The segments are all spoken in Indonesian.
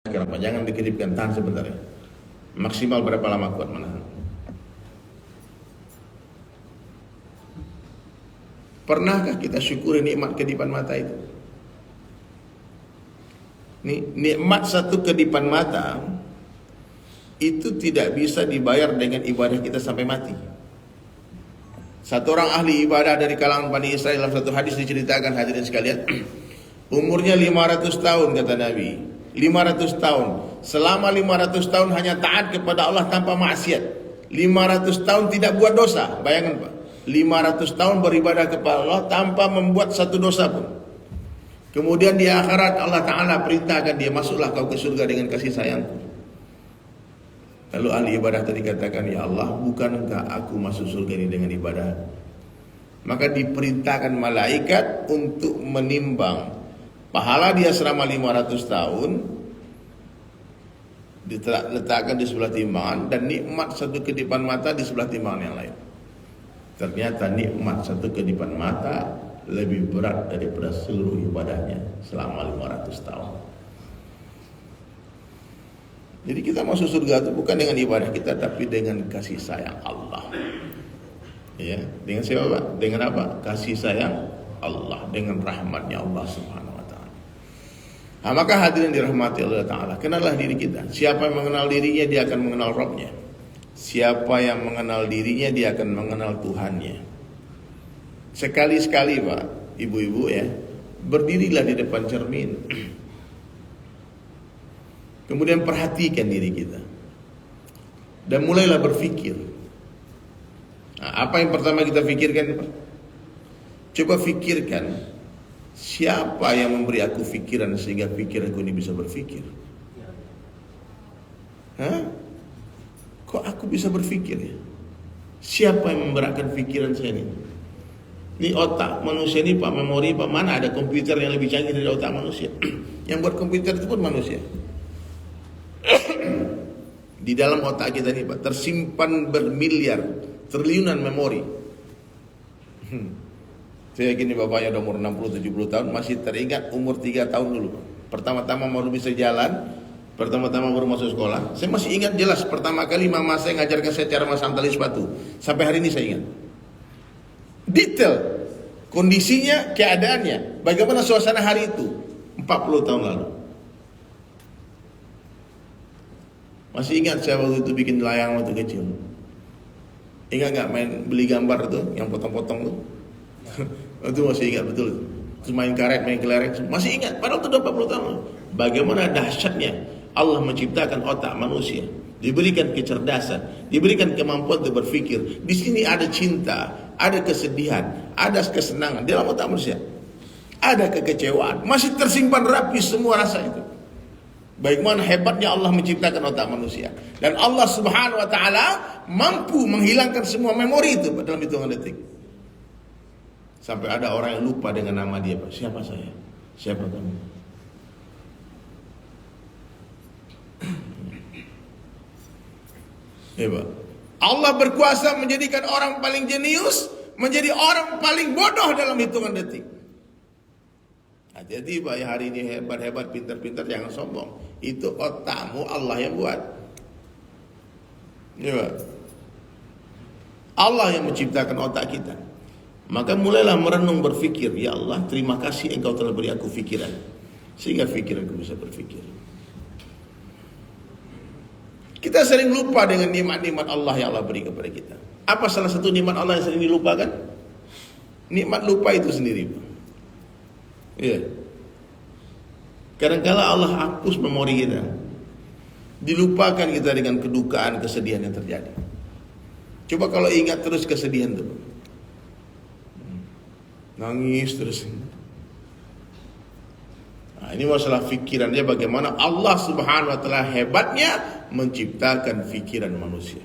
Kenapa? Jangan dikedipkan, tahan sebentar ya. Maksimal berapa lama kuat menahan? Pernahkah kita syukuri nikmat kedipan mata itu? Nikmat satu kedipan mata itu tidak bisa dibayar dengan ibadah kita sampai mati. Satu orang ahli ibadah dari kalangan Bani Israel dalam satu hadis diceritakan, hadirin sekalian, umurnya 500 tahun kata Nabi. 500 tahun. Selama 500 tahun hanya taat kepada Allah tanpa maksiat. 500 tahun tidak buat dosa. Bayangkan Pak, 500 tahun beribadah kepada Allah tanpa membuat satu dosa pun. Kemudian di akhirat Allah Ta'ala perintahkan dia, masuklah kau ke surga dengan kasih sayangku. Lalu ahli ibadah tadi katakan, ya Allah, bukankah aku masuk surga ini dengan ibadah? Maka diperintahkan malaikat untuk menimbang pahala dia selama 500 tahun, diletakkan di sebelah timbangan, dan nikmat satu kedipan mata di sebelah timbangan yang lain. Ternyata nikmat satu kedipan mata lebih berat daripada seluruh ibadahnya selama 500 tahun. Jadi kita masuk surga itu bukan dengan ibadah kita, tapi dengan kasih sayang Allah. Ya, dengan siapa Pak? Dengan apa? Kasih sayang Allah, dengan rahmatnya Allah Subhanahu wa taala. Nah, maka hadirin dirahmati Allah Ta'ala, kenallah diri kita. Siapa yang mengenal dirinya, dia akan mengenal Rabbnya. Siapa yang mengenal dirinya, dia akan mengenal Tuhannya. Sekali-sekali Pak, ibu-ibu ya, berdirilah di depan cermin. Kemudian perhatikan diri kita. Dan mulailah berpikir. Nah, apa yang pertama kita pikirkan Pak? Coba pikirkan, siapa yang memberi aku pikiran sehingga pikiranku ini bisa berpikir? Hah? Kok aku bisa berpikir ya? Siapa yang memberatkan pikiran saya ini? Ini otak manusia ini Pak, memori Pak, mana ada komputer yang lebih canggih dari otak manusia? Yang buat komputer itu pun manusia. Di dalam otak kita ini Pak, tersimpan bermiliar, triliunan memori. Saya yakin bapaknya udah umur 60-70 tahun masih teringat umur 3 tahun dulu Pak. Pertama-tama baru bisa jalan, pertama-tama baru masuk sekolah. Saya masih ingat jelas pertama kali mama saya ngajarkan saya cara masang tali sepatu. Sampai hari ini saya ingat detail kondisinya, keadaannya, bagaimana suasana hari itu 40 tahun lalu. Masih ingat saya waktu itu bikin layang waktu kecil. Ingat gak main beli gambar tuh yang potong-potong tuh? Itu masih ingat betul. Terus main karet, main kelereng, masih ingat. Padahal itu udah 40 tahun. Bagaimana dahsyatnya Allah menciptakan otak manusia, diberikan kecerdasan, diberikan kemampuan untuk berpikir. Di sini ada cinta, ada kesedihan, ada kesenangan dalam otak manusia. Ada kekecewaan, masih tersimpan rapi semua rasa itu. Bagaimana hebatnya Allah menciptakan otak manusia. Dan Allah Subhanahu wa taala mampu menghilangkan semua memori itu dalam hitungan detik. Sampai ada orang yang lupa dengan nama dia, Pak. Siapa saya? Siapa kamu? Ya, Pak. Allah berkuasa menjadikan orang paling jenius menjadi orang paling bodoh dalam hitungan detik. Hati-hati Pak, ya hari ini hebat-hebat, pintar-pintar, jangan sombong. Itu otakmu Allah yang buat. Ya, Pak. Allah yang menciptakan otak kita. Maka mulailah merenung berfikir, ya Allah, terima kasih Engkau telah beri aku fikiran, sehingga fikiranku bisa berfikir. Kita sering lupa dengan nikmat-nikmat Allah yang Allah beri kepada kita. Apa salah satu nikmat Allah yang sering dilupakan? Nikmat lupa itu sendiri, Pak. Iya. Kadang-kala Allah hapus memori kita. Dilupakan kita dengan kedukaan, kesedihan yang terjadi. Coba kalau ingat terus kesedihan itu, nangis terus. Nah, ini masalah fikirannya, bagaimana Allah Subhanahu wa taala hebatnya menciptakan fikiran manusia.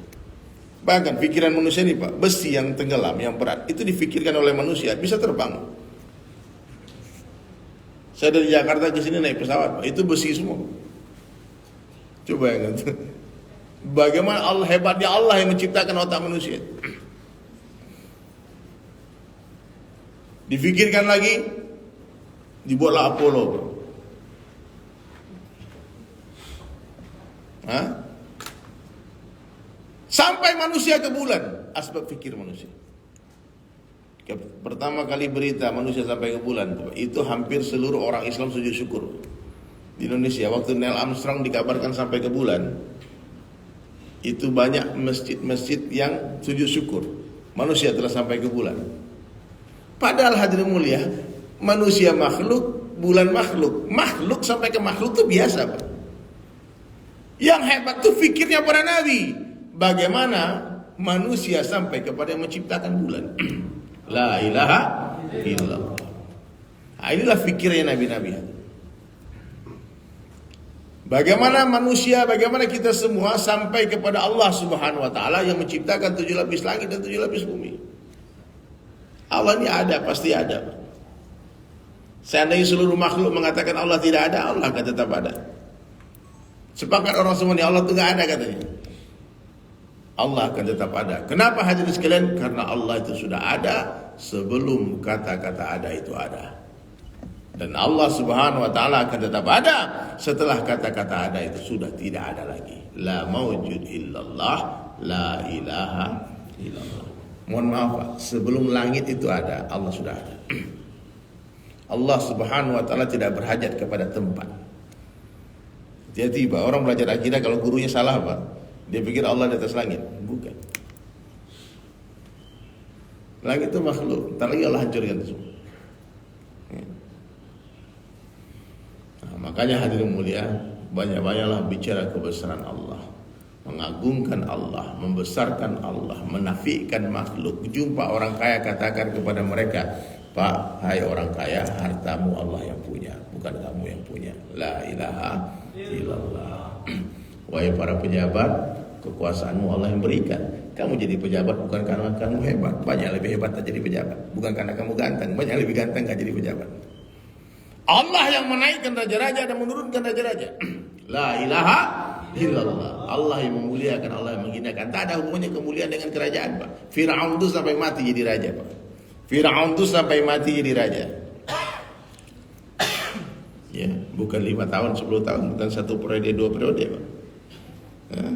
Bahkan fikiran manusia ini Pak, besi yang tenggelam, yang berat, itu difikirkan oleh manusia bisa terbang. Saya dari Jakarta ke sini naik pesawat, Pak, itu besi semua. Coba yang itu. Bagaimana Allah hebatnya Allah yang menciptakan otak manusia. Difikirkan lagi, dibuatlah Apollo. Hah? Sampai manusia ke bulan, asbab fikir manusia. Pertama kali berita manusia sampai ke bulan, itu hampir seluruh orang Islam sujud syukur. Di Indonesia waktu Neil Armstrong dikabarkan sampai ke bulan, itu banyak masjid-masjid yang sujud syukur manusia telah sampai ke bulan. Padahal hadirin mulia, manusia makhluk, bulan makhluk. Makhluk sampai ke makhluk itu biasa, Pak. Yang hebat tuh fikirnya para nabi. Bagaimana manusia sampai kepada yang menciptakan bulan. La ilaha illallah. Nah, inilah fikirnya nabi-nabi. Bagaimana manusia, bagaimana kita semua sampai kepada Allah Subhanahu wa taala yang menciptakan 7 lapis langit dan 7 lapis bumi. Allah ini ada, pasti ada. Seandainya seluruh makhluk mengatakan Allah tidak ada, Allah akan tetap ada. Sepakat orang semua ini Allah itu tidak ada katanya. Allah akan tetap ada. Kenapa hadirin sekalian? Karena Allah itu sudah ada sebelum kata-kata ada itu ada. Dan Allah Subhanahu wa taala akan tetap ada setelah kata-kata ada itu sudah tidak ada lagi. La maujud illallah, la ilaha illallah. Mohon maaf Pak, sebelum langit itu ada, Allah sudah ada. Allah Subhanahu wa taala tidak berhajat kepada tempat. Tiba-tiba orang belajar akidah kalau gurunya salah Pak, dia pikir Allah di atas langit. Bukan. Langit itu makhluk, ntar lagi Allah hancurkan itu semua. Nah, makanya hadirin mulia, banyak-banyaklah bicara kebesaran Allah, mengagungkan Allah, membesarkan Allah, menafikan makhluk. Jumpa orang kaya, katakan kepada mereka, Pak, hai orang kaya, hartamu Allah yang punya, bukan kamu yang punya. La ilaha illallah. Wahai para pejabat, kekuasaanmu Allah yang berikan. Kamu jadi pejabat bukan karena kamu hebat, banyak lebih hebat tak jadi pejabat. Bukan karena kamu ganteng, banyak lebih ganteng tak jadi pejabat. Allah yang menaikkan raja-raja dan menurunkan raja-raja. La ilaha illallah. Allah yang memuliakan, Allah yang menghinakan. Tak ada hubungannya kemuliaan dengan kerajaan, Pak. Firaun itu sampai mati jadi raja, Pak. Firaun itu sampai mati jadi raja. Ya, bukan 5 tahun, 10 tahun, bukan 1 periode, 2 periode, Pak. Ya.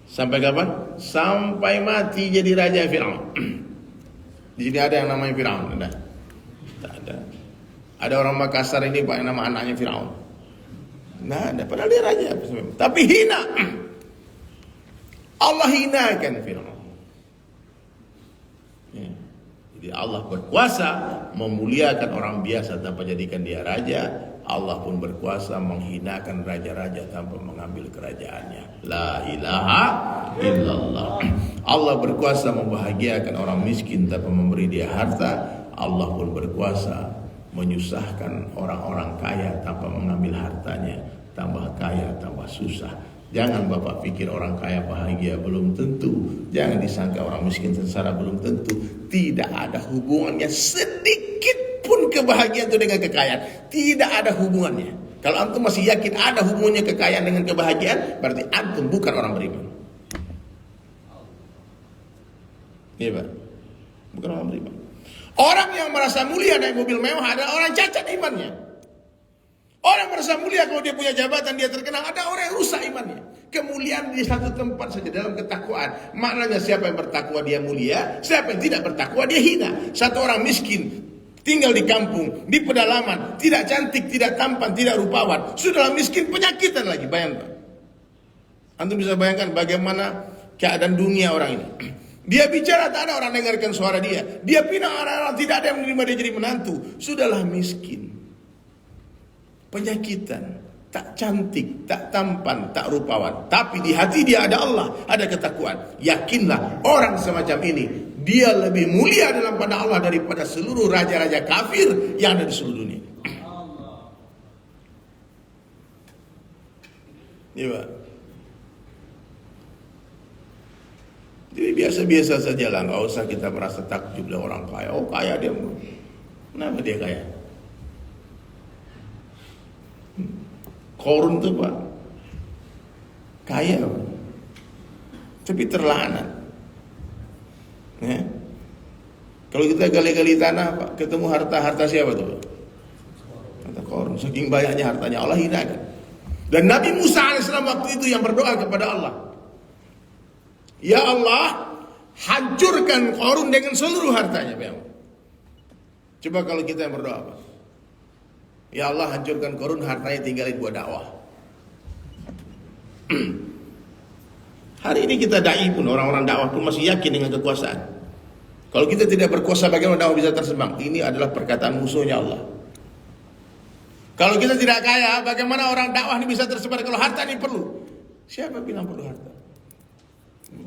Sampai kapan? Sampai mati jadi raja Firaun. Di sini ada yang namanya Firaun, ada? Tak ada. Ada orang Makassar ini Pak yang nama anaknya Firaun. Nah, ada, padahal dia raja. Tapi hina. Allah hinakan Firaun. Ya. Jadi Allah berkuasa memuliakan orang biasa tanpa jadikan dia raja. Allah pun berkuasa menghinakan raja-raja tanpa mengambil kerajaannya. La ilaha illallah. Allah berkuasa membahagiakan orang miskin tanpa memberi dia harta. Allah pun berkuasa menyusahkan orang-orang kaya tanpa mengambil hartanya. Tambah kaya, tambah susah. Jangan Bapak pikir orang kaya bahagia, belum tentu. Jangan disangka orang miskin sengsara, belum tentu. Tidak ada hubungannya sedikit pun kebahagiaan itu dengan kekayaan. Tidak ada hubungannya. Kalau antum masih yakin ada hubungannya kekayaan dengan kebahagiaan, berarti antum bukan orang beriman. Iya Pak, bukan orang beriman. Orang yang merasa mulia naik mobil mewah adalah orang cacat imannya. Orang merasa mulia kalau dia punya jabatan, dia terkenal. Ada orang yang rusak imannya. Kemuliaan di satu tempat saja dalam ketakwaan. Maknanya siapa yang bertakwa dia mulia, siapa yang tidak bertakwa dia hina. Satu orang miskin tinggal di kampung, di pedalaman, tidak cantik, tidak tampan, tidak rupawan, sudahlah miskin, penyakitan lagi. Bayangkan. Antum bisa bayangkan bagaimana keadaan dunia orang ini. Dia bicara tak ada orang dengarkan suara dia. Dia pinang orang-orang, tidak ada yang menerima dia jadi menantu. Sudahlah miskin, penyakitan, tak cantik, tak tampan, tak rupawan. Tapi di hati dia ada Allah, ada ketakwaan. Yakinlah orang semacam ini, dia lebih mulia dalam pada Allah daripada seluruh raja-raja kafir yang ada di seluruh dunia. Iya Pak. Jadi biasa-biasa saja lah, nggak usah kita merasa takjub lah orang kaya. Oh kaya dia, kenapa dia kaya? Korun tuh Pak, kaya, tapi terlaknat. Ya. Kalau kita gali-gali tanah Pak, ketemu harta siapa tuh Pak? Harta Korun. Saking banyaknya hartanya Allah hinakan. Dan Nabi Musa alaihissalam waktu itu yang berdoa kepada Allah, ya Allah, hancurkan Qarun dengan seluruh hartanya. Coba kalau kita yang berdoa apa? Ya Allah, hancurkan Qarun, hartanya tinggalin buat dakwah. Hari ini kita dai pun, orang-orang dakwah pun masih yakin dengan kekuasaan. Kalau kita tidak berkuasa, bagaimana dakwah bisa tersembang? Ini adalah perkataan musuhnya Allah. Kalau kita tidak kaya, bagaimana orang dakwah ini bisa tersebar kalau harta ini perlu? Siapa bilang perlu harta?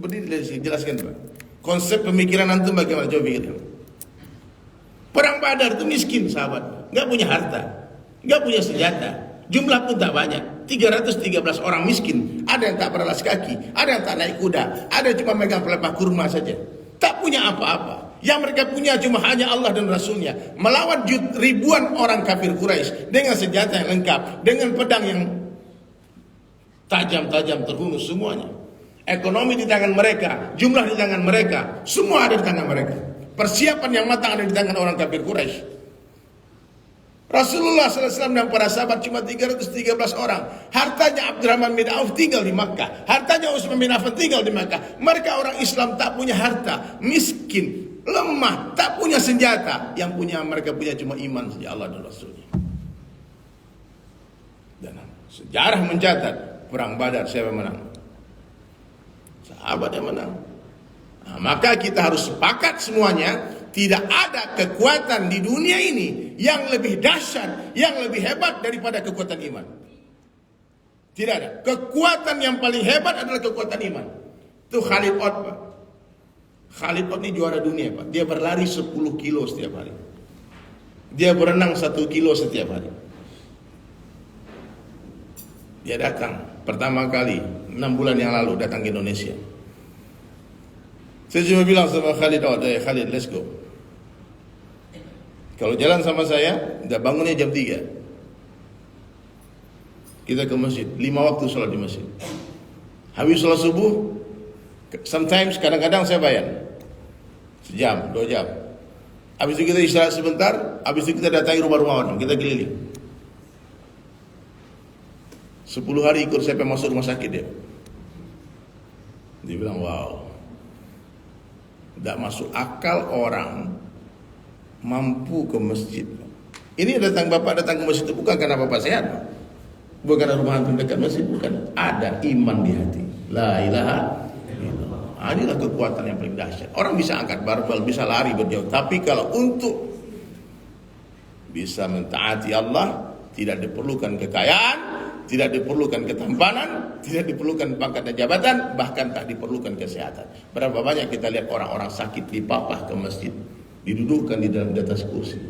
Berdiri dari sini, jelaskan Pak. Konsep pemikiran antum bagaimana? Coba pikirkan. Perang Badar itu miskin sahabat, nggak punya harta, nggak punya senjata, jumlah pun tak banyak, 313 orang miskin. Ada yang tak beralas kaki, ada yang tak naik kuda, ada yang cuma megang pelepah kurma saja, tak punya apa-apa. Yang mereka punya cuma hanya Allah dan Rasulnya. Melawan ribuan orang kafir Quraisy dengan senjata yang lengkap, dengan pedang yang tajam-tajam terhunus semuanya. Ekonomi di tangan mereka, jumlah di tangan mereka, semua ada di tangan mereka. Persiapan yang matang ada di tangan orang kafir Quraisy. Rasulullah SAW dan para sahabat cuma 313 orang. Hartanya Abdurrahman bin Auf tinggal di Makkah. Hartanya Utsman bin Affan tinggal di Makkah. Mereka orang Islam tak punya harta, miskin, lemah, tak punya senjata. Yang mereka punya cuma iman saja, Allah dan Rasulnya. Dan sejarah mencatat perang Badar siapa yang menang? Sahabat yang menang. Nah, maka kita harus sepakat semuanya, tidak ada kekuatan di dunia ini yang lebih dahsyat, yang lebih hebat daripada kekuatan iman. Tidak ada. Kekuatan yang paling hebat adalah kekuatan iman. Itu Khalid Ott, Pak. Khalid Ott ini juara dunia, Pak. Dia berlari 10 kilo setiap hari. Dia berenang 1 kilo setiap hari. Dia datang pertama kali 6 bulan yang lalu datang ke Indonesia. Saya cuma bilang sama Khalid, Khalid, let's go. Kalau jalan sama saya, udah bangunnya jam 3. Kita ke masjid, 5 waktu sholat di masjid. Habis sholat subuh, sometimes kadang-kadang saya bayar sejam, 2 jam. Habis itu kita istirahat sebentar, habis itu kita datangi rumah-rumah orang, kita keliling. 10 hari ikut saya masuk rumah sakit dia. Dia bilang, wow, tidak masuk akal orang mampu ke masjid. Ini datang bapak datang ke masjid itu bukan karena bapak sehat, bukan karena rumah antum dekat masjid, bukan. Ada iman di hati. La ilaha illallah. Inilah kekuatan yang paling dahsyat. Orang bisa angkat barbel, bisa lari berjauh, tapi kalau untuk bisa mentaati Allah, tidak diperlukan kekayaan, tidak diperlukan ketampanan, tidak diperlukan pangkat dan jabatan, bahkan tak diperlukan kesehatan. Berapa banyak kita lihat orang-orang sakit dipapah ke masjid, didudukkan di atas kursi.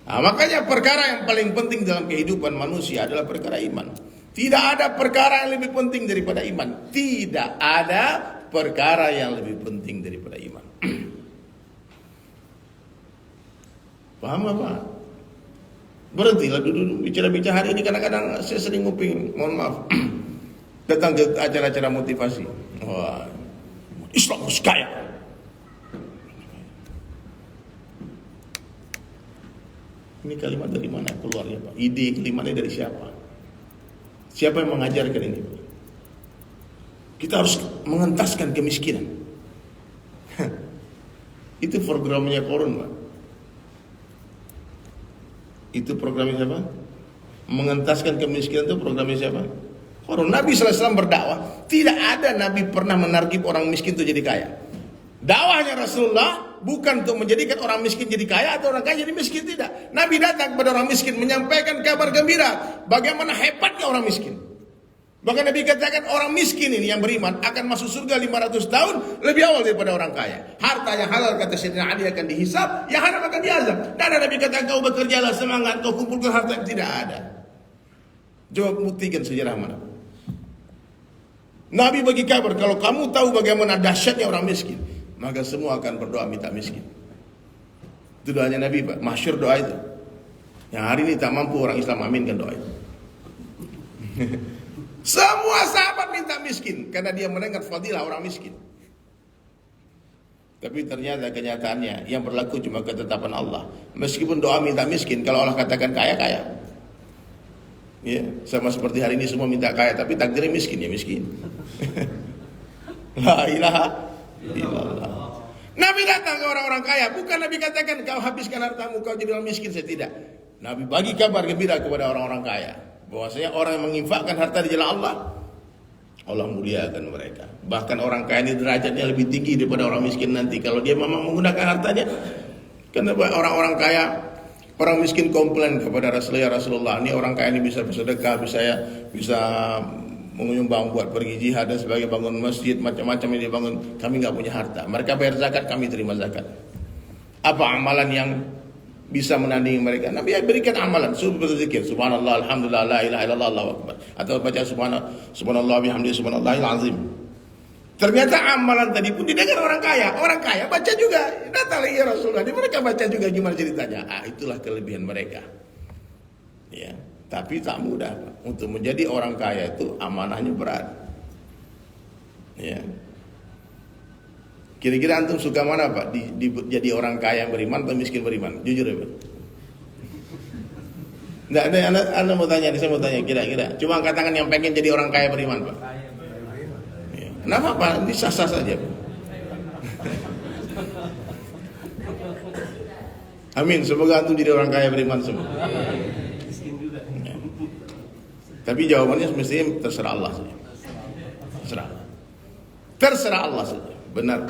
Nah, makanya perkara yang paling penting dalam kehidupan manusia adalah perkara iman. Tidak ada perkara yang lebih penting daripada iman. Tidak ada perkara yang lebih penting daripada iman. Paham apa? Berhentilah dulu bicara-bicara hari ini. Kadang-kadang saya sering nguping, mohon maaf, datang ke acara-acara motivasi. Wah, Islam harus kaya. Ini kalimat dari mana keluarnya, Pak? Ide kalimatnya dari siapa? Siapa yang mengajarkan ini, Pak? Kita harus mengentaskan kemiskinan. Itu programnya Qarun, Pak. Itu programnya siapa? Mengentaskan kemiskinan itu programnya siapa? Qarun. Nabi SAW berdakwah, tidak ada Nabi pernah menargib orang miskin itu jadi kaya. Dakwahnya Rasulullah bukan untuk menjadikan orang miskin jadi kaya atau orang kaya jadi miskin, tidak. Nabi datang kepada orang miskin menyampaikan kabar gembira bagaimana hebatnya orang miskin. Bahkan Nabi katakan orang miskin ini yang beriman akan masuk surga 500 tahun lebih awal daripada orang kaya. Harta yang halal kata Sayyidina Ali akan dihisab, yang haram akan diazab. Dan Nabi katakan kau bekerjalah semangat, kau kumpulkan harta yang tidak ada. Coba buktikan sejarah mana. Nabi bagi kabar kalau kamu tahu bagaimana dahsyatnya orang miskin, maka semua akan berdoa minta miskin. Itu doanya Nabi, Pak. Masyhur doa itu. Yang hari ini tak mampu orang Islam aminkan doa itu. Semua sahabat minta miskin karena dia mendengar fadilah orang miskin. Tapi ternyata kenyataannya yang berlaku cuma ketetapan Allah. Meskipun doa minta miskin, kalau Allah katakan kaya, kaya. Ya, sama seperti hari ini semua minta kaya, tapi takdirnya miskin, ya miskin. La ilaha illallah. Nabi datang ke orang-orang kaya, bukan Nabi katakan kau habiskan hartamu, kau jadi orang miskin, saya tidak. Nabi bagi kabar gembira kepada orang-orang kaya, bahwasanya orang yang menginfakkan harta di jalan Allah, Allah muliakan mereka. Bahkan orang kaya ini derajatnya lebih tinggi daripada orang miskin nanti kalau dia memang menggunakan hartanya. Karena orang-orang kaya, orang miskin komplain kepada Rasulullah, ini orang kaya ini bisa bersedekah, bisa menyumbang buat pergi jihad dan sebagai bangun masjid, macam-macam yang dibangun. Kami nggak punya harta. Mereka bayar zakat, kami terima zakat. Apa amalan yang bisa menandingi mereka? Nabi berikan amalan, suruh berzikir, subhanallah, alhamdulillah, la ilaha illallah, Allahu akbar, atau baca subhanallah bihamdi subhanallahil azim. Ternyata amalan tadi pun didengar orang kaya. Orang kaya baca juga. Datang lagi ya Rasulullah, mereka baca juga, gimana ceritanya? Itulah kelebihan mereka. Ya, tapi tak mudah, Pak. Untuk menjadi orang kaya itu amanahnya berat. Ya. Kira-kira antum suka mana, Pak? Jadi orang kaya yang beriman atau miskin beriman? Jujur ya, Pak. Enggak ada, anda mau tanya, saya mau tanya kira-kira. Cuma katakan yang pengen jadi orang kaya beriman, Pak. Ya. Kenapa, Pak? Ini sah-sah saja, Pak. Amin, semoga antum jadi orang kaya beriman semua. Ya. Tapi jawabannya semestinya terserah Allah saja. Terserah Allah saja. Benar.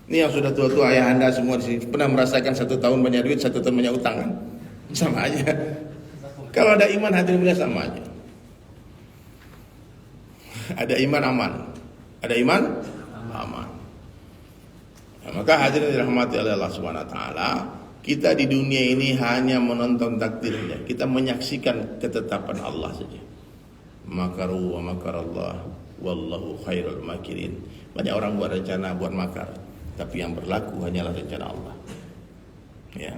Ini yang sudah tua-tua, ayah anda semua di sini pernah merasakan 1 tahun banyak duit, 1 tahun banyak utang kan? Sama aja. Kalau ada iman hadirin mulia sama aja. Ada iman aman. Ada iman aman. Nah, maka hadirin dirahmati oleh Allah Subhanahu wa taala, kita di dunia ini hanya menonton takdirnya. Kita menyaksikan ketetapan Allah saja. Makaru wa makarallah wallahu khairul makirin. Banyak orang buat rencana, buat makar, tapi yang berlaku hanyalah rencana Allah. Ya.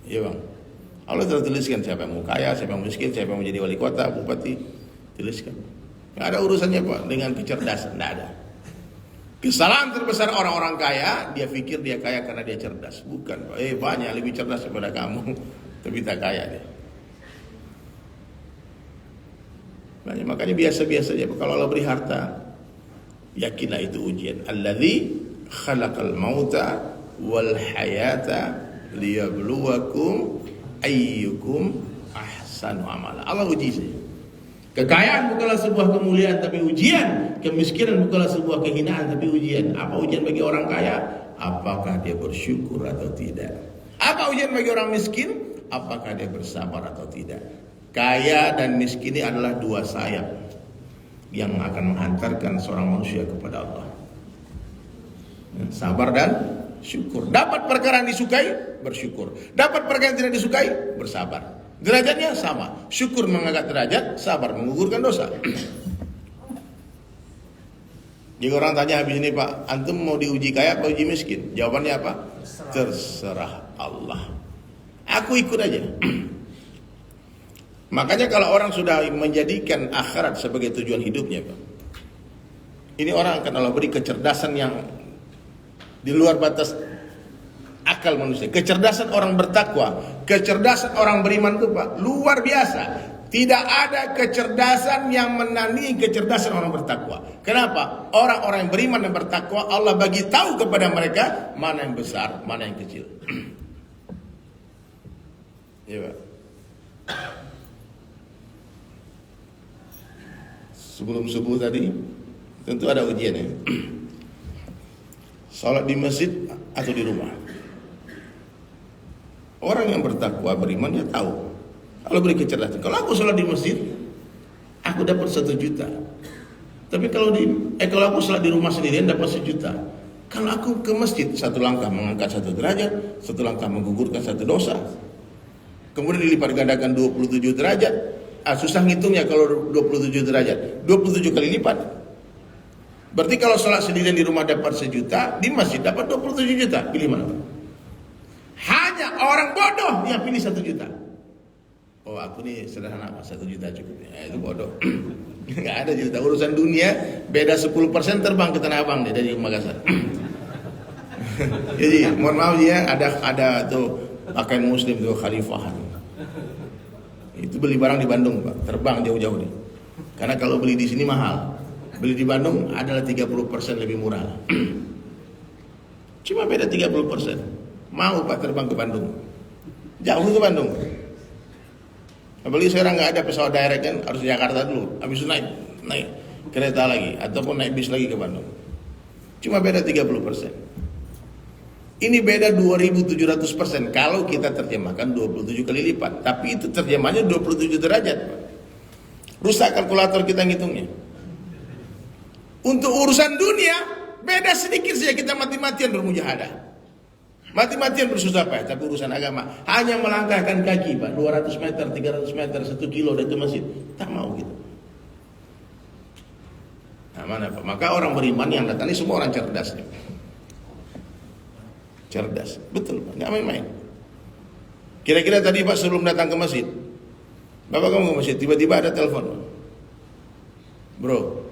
Iya bang. Allah telah tuliskan siapa yang mau kaya, siapa yang miskin, siapa yang mau jadi wali kota, bupati, tuliskan. Nggak ada urusannya Pak dengan kecerdasan, nggak ada. Kesalahan terbesar orang-orang kaya, dia pikir dia kaya karena dia cerdas. Bukan Pak, banyak lebih cerdas daripada kamu, tapi tak kaya dia. Makanya biasa-biasa aja. Kalau Allah beri harta, yakinlah itu ujian. Alladzi khalaqal mauta wal hayata liyabluwakum ayyukum ahsanu amala. Allah uji saya. Kekayaan bukanlah sebuah kemuliaan tapi ujian. Kemiskinan bukanlah sebuah kehinaan tapi ujian. Apa ujian bagi orang kaya? Apakah dia bersyukur atau tidak? Apa ujian bagi orang miskin? Apakah dia bersabar atau tidak? Kaya dan miskin ini adalah 2 sayap yang akan menghantarkan seorang manusia kepada Allah. Sabar dan syukur. Dapat perkara yang disukai, bersyukur. Dapat perkara yang tidak disukai, bersabar. Derajatnya sama. Syukur mengangkat derajat, sabar menggugurkan dosa. Jika orang tanya habis ini, Pak, antum mau diuji kaya atau uji miskin? Jawabannya apa? Terserah Allah. Aku ikut aja. Makanya kalau orang sudah menjadikan akhirat sebagai tujuan hidupnya, Pak, ini orang akan Allah beri kecerdasan yang di luar batas akal manusia. Kecerdasan orang bertakwa, kecerdasan orang beriman itu Pak, luar biasa. Tidak ada kecerdasan yang menandingi kecerdasan orang bertakwa. Kenapa? Orang-orang yang beriman dan bertakwa, Allah bagi tahu kepada mereka mana yang besar, mana yang kecil. Ya, Pak. Sebelum subuh tadi tentu ada ujian ya. Salat di masjid atau di rumah. Orang yang bertakwa beriman dia tahu. Kalau beri kecerdasan, kalau aku salat di masjid, aku dapat 1 juta. Tapi kalau aku salat di rumah sendirian dapat 1 juta. Kalau aku ke masjid 1 langkah mengangkat 1 derajat, 1 langkah menggugurkan 1 dosa. Kemudian dilipat gandakan 27 derajat. Susah ngitungnya kalau 27 derajat. 27 kali lipat. Berarti kalau sholat sendirian di rumah dapat 1 juta, di masjid dapat 27 juta. Pilih mana? Hanya orang bodoh yang pilih 1 juta. Oh aku nih sederhana, 1 juta cukup. Ya, itu bodoh. Nggak ada juta. Urusan dunia beda 10% terbang ke Tanah Abang dari Makassar. Jadi mohon maaf ya, ada tuh pakaian muslim tuh khalifahan. Itu beli barang di Bandung Pak, terbang jauh-jauh nih. Karena kalau beli di sini mahal, beli di Bandung adalah 30% lebih murah. Cuma beda 30%. Mau Pak terbang ke Bandung, jauh ke Bandung. Apalagi sekarang nggak ada pesawat direct kan, harus di Jakarta dulu, habis itu naik kereta lagi ataupun naik bis lagi ke Bandung. Cuma beda 30%. Ini beda 2700% kalau kita terjemahkan 27 kali lipat. Tapi itu terjemahnya 27 derajat. Rusak kalkulator kita ngitungnya. Untuk urusan dunia beda sedikit saja kita mati-matian bermujahadah. Mati-matian bersusah payah. Tapi urusan agama hanya melangkahkan kaki Pak, 200 meter, 300 meter, 1 kilo dari itu masjid. Tak mau gitu. Nah mana Pak? Maka orang beriman yang datang ini semua orang cerdas nih. Cerdas, betul Pak, nggak main-main. Kira-kira tadi Pak sebelum datang ke masjid, Bapak kamu ke masjid, tiba-tiba ada telepon, bro,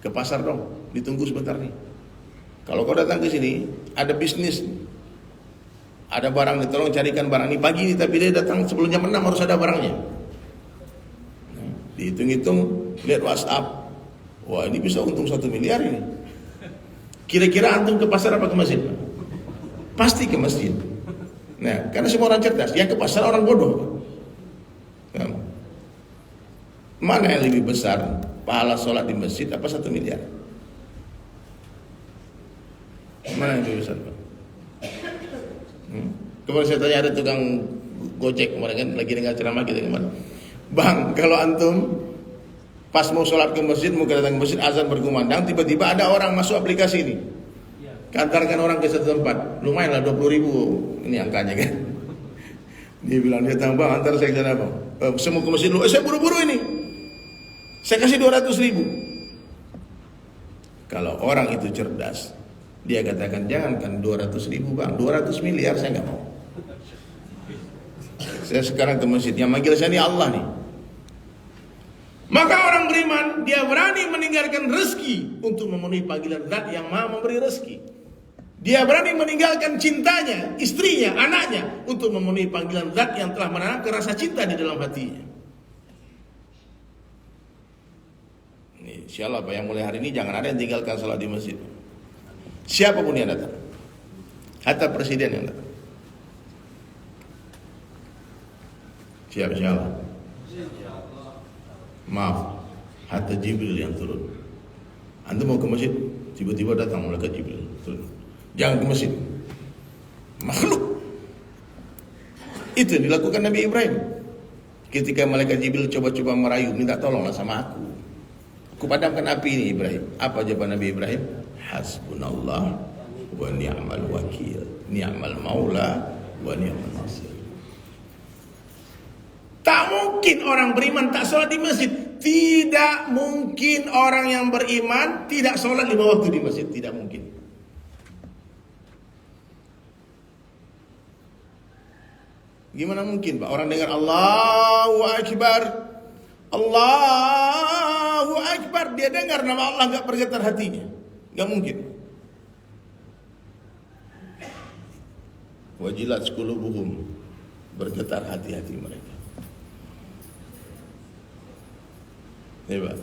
ke pasar dong, ditunggu sebentar nih. Kalau kau datang ke sini, ada bisnis, ada barang nih, tolong carikan barang ini pagi ini, tapi dia datang sebelum jam 6 harus ada barangnya. Nah, dihitung-hitung, lihat WhatsApp, wah ini bisa untung 1 miliar ini. Kira-kira antum ke pasar apa ke masjid? Pasti ke masjid. Nah, karena semua orang cerdas, yang ke pasar orang bodoh. Nah, mana yang lebih besar, pahala sholat di masjid apa 1 miliar? Mana yang lebih besar Pak? Kemarin saya tanya ada tukang gojek kemarin kan lagi dengar ceramah kita kemarin. Bang, kalau antum pas mau sholat ke masjid, mau datang ke masjid, azan berkumandang, tiba-tiba ada orang masuk aplikasi ini, kantarkan orang ke satu tempat, lumayan lah 20.000 ini angkanya kan. Dia bilang, dia datang bang, antar saya ke sana bang, saya mau ke masjid dulu, saya buru-buru ini, saya kasih 200.000. Kalau orang itu cerdas, dia katakan jangankan 200.000 bang, 200 miliar saya nggak mau. Saya sekarang ke masjid, yang manggil saya ini Allah nih. Maka orang beriman, dia berani meninggalkan rezeki untuk memenuhi panggilan Zat yang Maha memberi rezeki. Dia berani meninggalkan cintanya, istrinya, anaknya untuk memenuhi panggilan Zat yang telah menanamkan rasa cinta di dalam hatinya. Ini, insya Allah Pak, yang mulai hari ini jangan ada yang tinggalkan salat di masjid. Siapapun yang datang, hatta presiden yang datang. Siap insya Allah. Maaf, hatta Jibril yang turun. Anda mau ke masjid, tiba-tiba datang malaikat Jibril turun. Jangan ke masjid. Makhluk. Itu yang dilakukan Nabi Ibrahim. Ketika malaikat Jibril coba-coba merayu, minta tolonglah sama aku. Aku padamkan api ini Ibrahim. Apa jawaban Nabi Ibrahim? Hasbunallah wa ni'mal wakil. Ni'mal maula wa ni'mal nasir. Tak mungkin orang beriman tak sholat di masjid. Tidak mungkin orang yang beriman tidak sholat 5 waktu di masjid. Tidak mungkin. Gimana mungkin Pak? Orang dengar Allahu Akbar, Allahu Akbar, dia dengar nama Allah gak bergetar hatinya. Gak mungkin. Wajilat qulubuhum, bergetar hati-hati mereka. Hebat.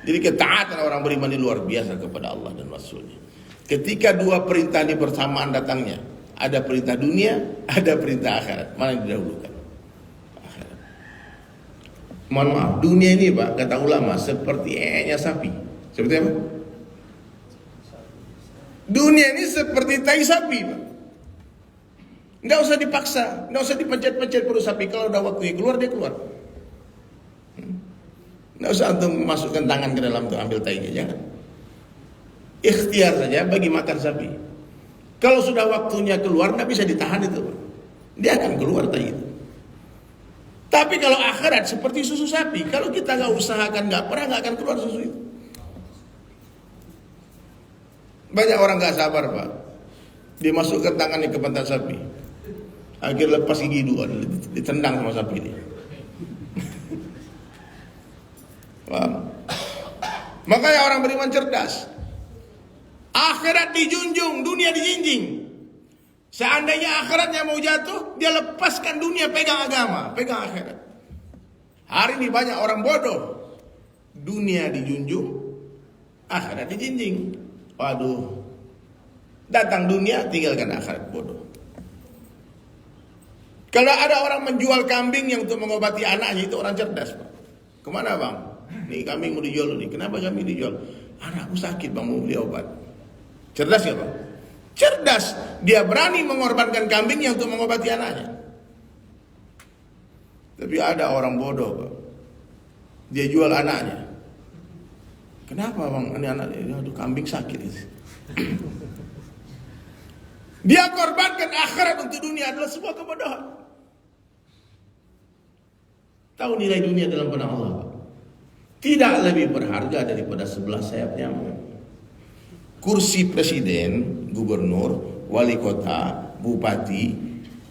Jadi ketaatan orang beriman ini luar biasa kepada Allah dan Rasulnya. Ketika dua perintah ini bersamaan datangnya, ada perintah dunia, ada perintah akhirat. Mana yang didahulukan? Akhirat. Mohon maaf, dunia ini Pak, kata ulama seperti e-nya sapi. Seperti apa? Dunia ini seperti tai sapi Pak. Nggak usah dipaksa, nggak usah dipencet-pencet perut sapi. Kalau udah waktunya keluar, dia keluar. Nggak usah untuk memasukkan tangan ke dalam untuk ambil tainya, jangan. Ikhtiar saja bagi makan sapi. Kalau sudah waktunya keluar, nggak bisa ditahan itu, dia akan keluar tai itu. Tapi kalau akhirat seperti susu sapi, kalau kita nggak usahakan, nggak pernah nggak akan keluar susu itu. Banyak orang nggak sabar Pak, dimasukkan tangannya ke pantat sapi. Akhirnya lepas gigi dua, ditendang sama sapi dia. Paham? Makanya orang beriman cerdas. Akhirat dijunjung, dunia dijinjing. Seandainya akhiratnya mau jatuh, dia lepaskan dunia, pegang agama, pegang akhirat. Hari ini banyak orang bodoh. Dunia dijunjung, akhirat dijinjing. Waduh. Datang dunia, tinggalkan akhirat, bodoh. Kalau ada orang menjual kambing yang untuk mengobati anaknya, itu orang cerdas, Pak. Kemana, Bang? Nih kambing mau dijual nih. Kenapa kambing dijual? Anakku sakit, Bang, mau beli obat. Cerdas ya, Bang? Cerdas. Dia berani mengorbankan kambingnya untuk mengobati anaknya. Tapi ada orang bodoh, Pak. Dia jual anaknya. Kenapa, Bang? Ini anaknya, aduh, kambing sakit. Dia korbankan akhirat untuk dunia, adalah sebuah kebodohan. Tahu nilai dunia dalam pandangan Allah, Pak? Tidak lebih berharga daripada 11 sayap nyamuk. Kursi presiden, gubernur, wali kota, bupati,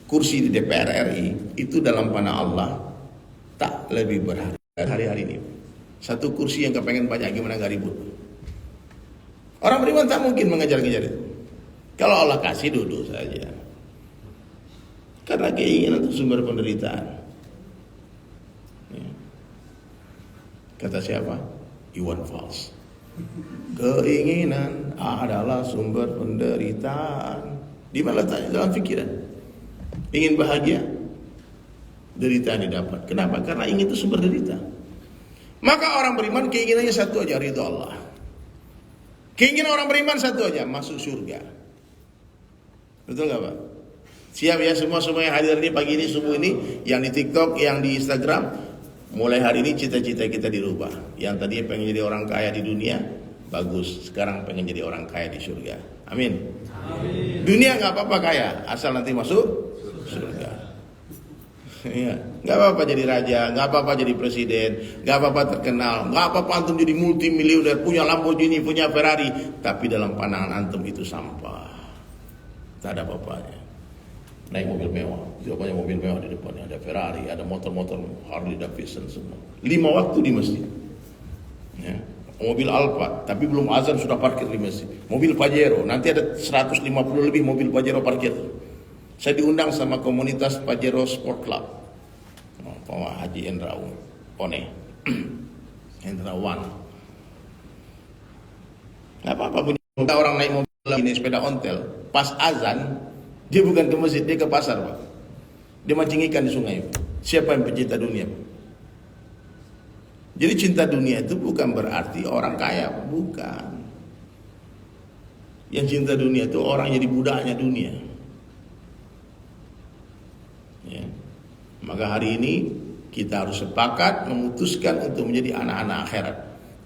kursi di DPR RI, itu dalam panah Allah tak lebih berharga hari-hari ini. Satu kursi yang kepengen banyak, gimana gak ribut. Orang beriman tak mungkin mengejar-ngejar itu. Kalau Allah kasih, duduk saja. Karena keinginan itu sumber penderitaan. Kata siapa? Iwan Fals. Keinginan adalah sumber penderitaan. Di mana letaknya? Dalam pikiran. Ingin bahagia, derita didapat. Kenapa? Karena ingin itu sumber derita. Maka orang beriman keinginannya satu aja, ridho Allah. Keinginan orang beriman satu aja, masuk surga. Betul gak, Pak? Siap ya semua yang hadir ini pagi ini, subuh ini, yang di TikTok, yang di Instagram. Mulai hari ini cita-cita kita dirubah. Yang tadi pengen jadi orang kaya di dunia, bagus. Sekarang pengen jadi orang kaya di surga. Amin. Amin. Dunia nggak apa-apa kaya, asal nanti masuk surga. Iya, nggak apa-apa jadi raja, nggak apa-apa jadi presiden, nggak apa-apa terkenal, nggak apa-apa antum jadi multimiliuner, punya Lamborghini, punya Ferrari, tapi dalam pandangan antum itu sampah. Tak ada apa-apanya. Naik mobil mewah, banyak mobil mewah di depannya, ada Ferrari, ada motor-motor Harley Davidson semua. 5 waktu di masjid. Ya. Mobil Alfa, tapi belum azan sudah parkir di masjid. Mobil Pajero, nanti ada 150 lebih mobil Pajero parkir. Saya diundang sama komunitas Pajero Sport Club. Pak Haji Endraun, One, Endrawan. Gak apa-apa punya orang naik mobil ini sepeda ontel, pas azan. Dia bukan ke masjid, dia ke pasar, Pak. Dia mancing ikan di sungai. Siapa yang pencinta dunia? Jadi cinta dunia itu bukan berarti orang kaya, bukan. Yang cinta dunia itu orang jadi budaknya dunia. Ya. Maka hari ini kita harus sepakat memutuskan untuk menjadi anak-anak akhirat.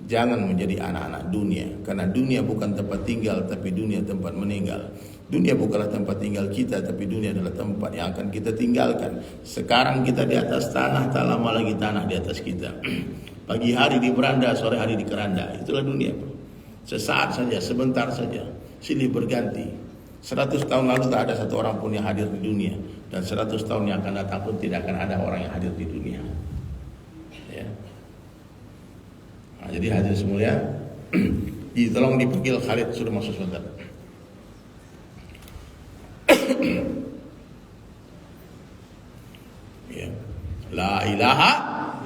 Jangan menjadi anak-anak dunia. Karena dunia bukan tempat tinggal, tapi dunia tempat meninggal. Dunia bukanlah tempat tinggal kita, tapi dunia adalah tempat yang akan kita tinggalkan. Sekarang kita di atas tanah, tak lama lagi tanah di atas kita. Pagi hari di beranda, sore hari di keranda. Itulah dunia. Sesaat saja, sebentar saja, silih berganti. 100 tahun lalu tak ada satu orang pun yang hadir di dunia. Dan 100 tahun yang akan datang pun tidak akan ada orang yang hadir di dunia. Ya. Nah, jadi hadir semuanya, tolong dipanggil Khalid, sudah masuk sebentar. Ya. La ilaha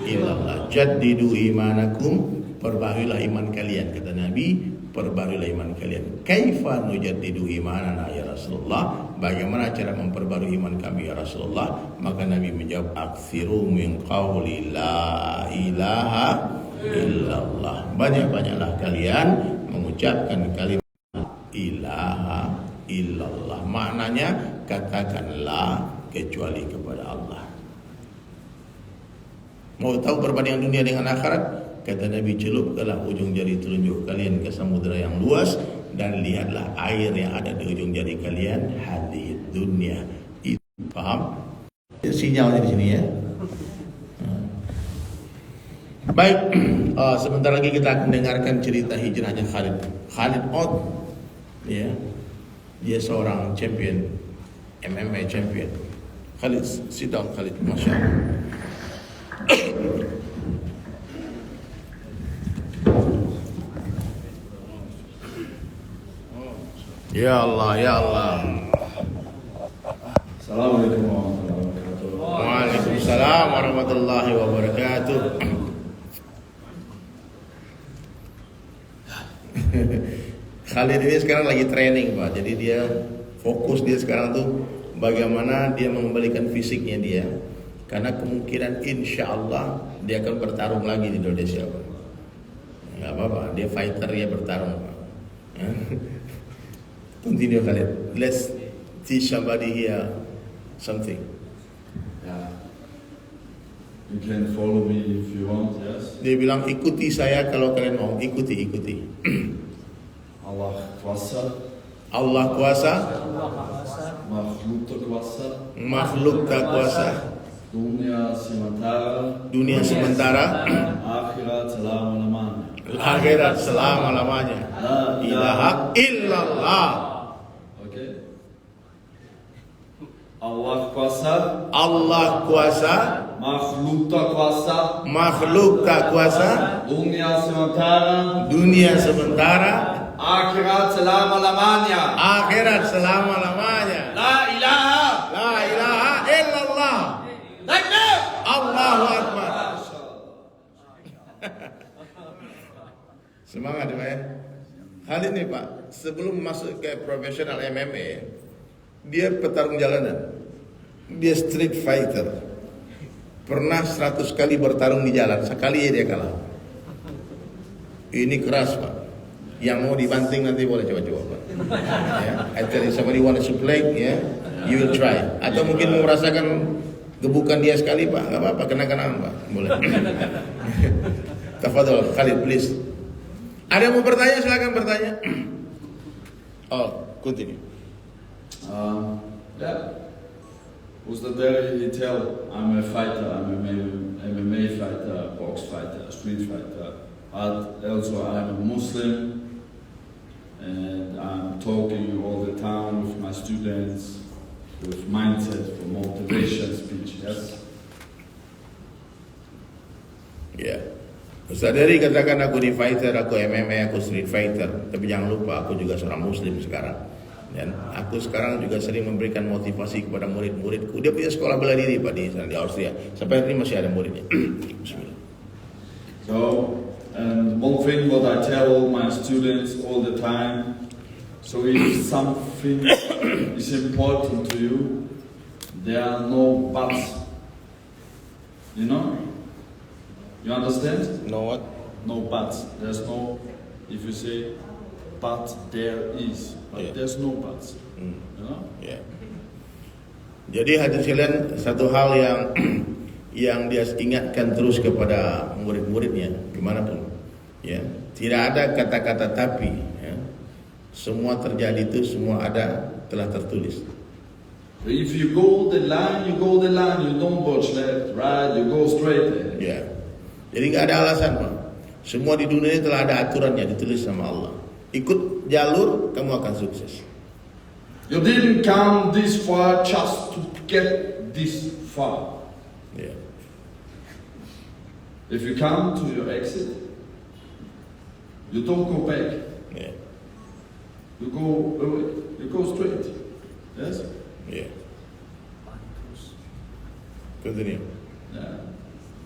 illallah. Jaddidu imanakum, perbaharilah iman kalian, kata Nabi, perbaharilah iman kalian. Kaifa nujaddidu imanana ya Rasulullah? Bagaimana cara memperbarui iman kami ya Rasulullah? Maka Nabi menjawab, aktsiru min qauli la ilaha illallah. Banyak-banyaklah kalian mengucapkan kalimat ilaha illallah. Maknanya katakanlah kecuali kepada Allah. Mau tahu perbandingan dunia dengan akhirat? Kata Nabi, celupkanlah ujung jari telunjuk kalian ke samudera yang luas dan lihatlah air yang ada di ujung jari kalian. Hadhihi dunia. Itu paham? Sinyalnya di sini ya. Baik, sebentar lagi kita akan dengarkan cerita hijrahnya Khalid. Khalid Od, ya, dia seorang champion, MMA champion. Khalid, sit down Khalid, Masya Allah. Ya Allah, ya Allah. Assalamualaikum warahmatullahi wabarakatuh. Waalaikumsalam warahmatullahi wabarakatuh. Khalid ini sekarang lagi training Pak, jadi dia fokus dia sekarang tuh bagaimana dia mengembalikan fisiknya dia, karena kemungkinan insya Allah dia akan bertarung lagi di Indonesia Pak. Nggak apa-apa, dia fighter, dia bertarung Pak. Continue Khalid, let's teach somebody here something. Yeah. You can follow me if you want, yes. Dia bilang ikuti saya kalau kalian mau, ikuti. Allah kuasa, Allah kuasa, makhluk tak kuasa, makhluk tak kuasa, dunia sementara, akhirat selama-lamanya. akhirat selama-lamanya. La ilaha illallah. Okay. Allah kuasa, makhluk tak kuasa, dunia sementara, akhirat selama-lamanya. La ilaha illallah. Takbir. Allahu Akbar. Semangat Pak ya. Hal ini Pak, sebelum masuk ke profesional MMA, dia petarung jalanan, dia street fighter, pernah 100 kali bertarung di jalan, sekali dia kalah. Ini keras Pak. Yang mau dibanting nanti boleh coba-coba Pak. Ya, I tell you, somebody wants to play, ya, you will try. Atau mungkin mau merasakan gebukan dia sekali Pak, nggak apa-apa, kena-kenaan Pak, boleh. Tafadhol Khalid please. Ada yang mau bertanya, silakan bertanya. Oh, continue. Yeah. Ustaz he tell I'm a fighter, I'm a MMA fighter, box fighter, street fighter, but also I'm a Muslim and I'm talking all the time with my students with mindset for motivation speech, yes? Ya. Ustaz Dari katakan aku di fighter, aku MMA, aku street fighter. Tapi jangan lupa aku juga seorang muslim sekarang. Dan aku sekarang juga sering memberikan motivasi kepada murid-muridku. Dia punya sekolah bela diri Pak di Austria. Sampai hari ini masih ada muridnya. Bismillah. So, and one thing what I tell all my students all the time, so if something is important to you, there are no buts. You know? You understand? No what? No buts. There's no, if you say, but there is. But Yeah. there's no buts. Hmm. You know? Ya. Jadi hadirin sekalian, satu hal yang dia ingatkan terus kepada murid-muridnya dimanapun, ya, tidak ada kata-kata tapi, ya. Semua terjadi itu semua ada, telah tertulis. If you go the line, you go the line. You don't watch left, right. You go straight there. Ya. Jadi nggak ada alasan Pak. Semua di dunia ini telah ada aturannya, ditulis sama Allah. Ikut jalur, kamu akan sukses. You didn't come this far just to get this far. Ya. If you come to your exit, you don't go back. Ya. You go away. You go straight. Yes? Ya. Continue. Yeah.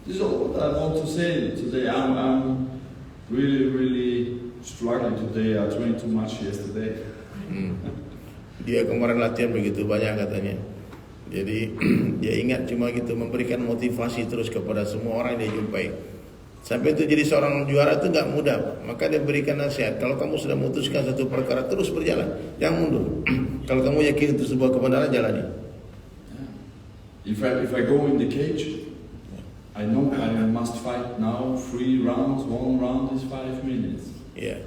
This is all what I want to say today. I'm really struggling today. I trained too much yesterday. Dia kemarin latihan begitu banyak katanya. Jadi dia ingat cuma gitu, memberikan motivasi terus kepada semua orang yang dia jumpai. Sampai itu jadi seorang juara itu nggak mudah. Maka dia berikan nasihat, kalau kamu sudah memutuskan satu perkara terus berjalan, jangan mundur. Kalau kamu yakin itu sebuah kebenaran, jalani. If I go in the cage, I know I must fight now 3 rounds. 1 round is 5 minutes. Ya.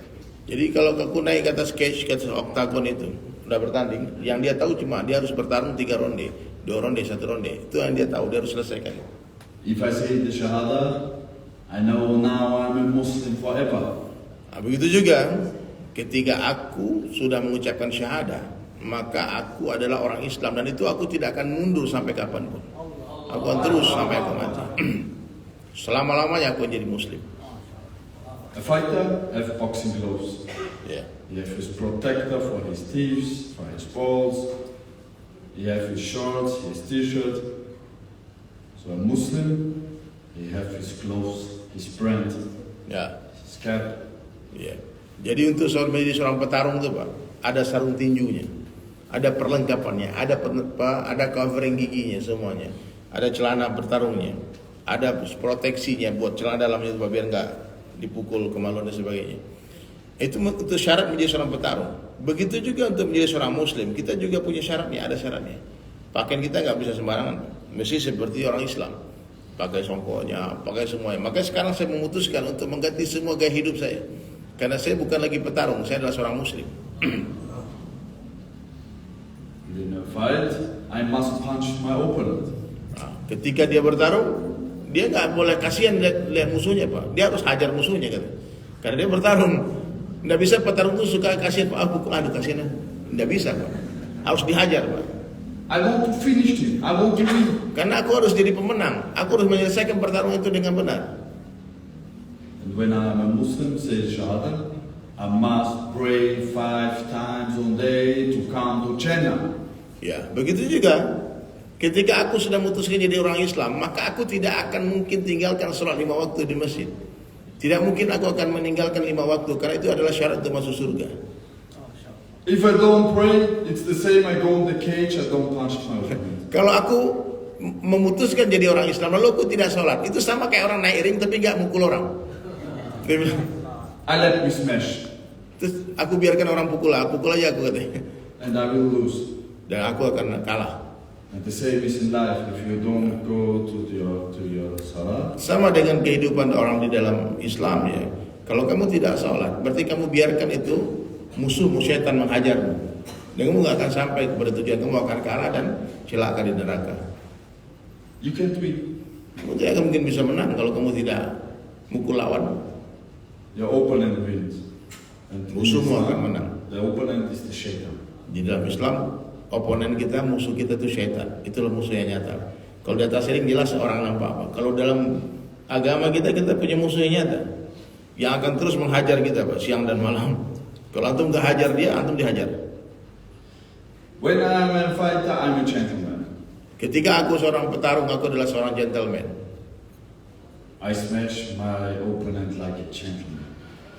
Jadi kalau aku naik ke atas cage, ke atas oktagon itu, udah bertanding, yang dia tahu cuma dia harus bertarung 3 ronde, 2 ronde, 1 ronde. Itu yang dia tahu, dia harus selesaikan. If I say the Shahada, I know now I'm a Muslim forever. Nah, begitu juga ketika aku sudah mengucapkan syahadah, maka aku adalah orang Islam, dan itu aku tidak akan mundur sampai kapanpun. Aku akan terus sampai aku mati. Selama-lamanya aku jadi Muslim. A fighter have boxing gloves. Ya. He have his protector for his teeth, for his balls. He have his shorts, his t-shirt. So a Muslim, he have his gloves, his brand, Ya. his cap. Ya. Jadi untuk menjadi seorang petarung itu Pak, ada sarung tinjunya, ada perlengkapannya, ada covering giginya semuanya, ada celana bertarungnya, ada proteksinya buat celana dalamnya Pak, biar nggak dipukul kemaluan dan sebagainya. Itu untuk syarat menjadi seorang petarung. Begitu juga untuk menjadi seorang Muslim, kita juga punya syaratnya, ada syaratnya. Pakaian kita nggak bisa sembarangan, mesti seperti orang Islam, pakai songkoknya, pakai semuanya. Makanya sekarang saya memutuskan untuk mengganti semua gaya hidup saya, karena saya bukan lagi petarung, saya adalah seorang Muslim. In a fight, I must punch my opponent. Nah, ketika dia bertarung, dia nggak boleh kasihan lihat musuhnya Pak, dia harus hajar musuhnya kan, karena dia bertarung. Nggak bisa petarung itu suka kasihan Pak, aku kasihan, nggak bisa Pak, harus dihajar Pak. I want to finish him. I want to win. Karena aku harus jadi pemenang, aku harus menyelesaikan pertarungan itu dengan benar. And when I'm a Muslim, say Shahada, I must pray 5 times a day to come to Jannah. Ya, begitu juga ketika aku sudah memutuskan jadi orang Islam, maka aku tidak akan mungkin tinggalkan sholat 5 waktu di masjid. Tidak mungkin aku akan meninggalkan 5 waktu, karena itu adalah syarat untuk masuk surga. If I don't pray, it's the same. I go in the cage. I don't punch my opponent. Kalau aku memutuskan jadi orang Islam, lalu aku tidak sholat, itu sama kayak orang naik ring tapi nggak mukul orang. Dia bilang, I let me smash, terus aku biarkan orang pukul aja aku katanya, and I will lose. dan aku akan kalah. And the same is in life. If you don't go to your salah, Sama dengan kehidupan orang di dalam Islam ya. Kalau kamu tidak sholat, berarti kamu biarkan itu musuh syaitan menghajarmu, dan kamu nggak akan sampai kepada tujuan, kamu akan kalah dan celaka di neraka. you can't win. Kamu tidak akan mungkin bisa menang kalau kamu tidak mukul lawan. Your opponent wins. And in Musuhmu Islam, akan menang. the opponent is the shaitan. Di dalam Islam, oponen kita, musuh kita itu syaitan. Itulah musuh yang nyata. Kalau di atas ring jelas orang nampak apa. Kalau dalam agama kita punya musuh yang nyata, yang akan terus menghajar kita Pak, siang dan malam. Kalau antum gak hajar dia, antum dihajar. When I'm a fighter, I'm a gentleman. Ketika aku seorang petarung, aku adalah seorang gentleman. I smash my opponent like a gentleman.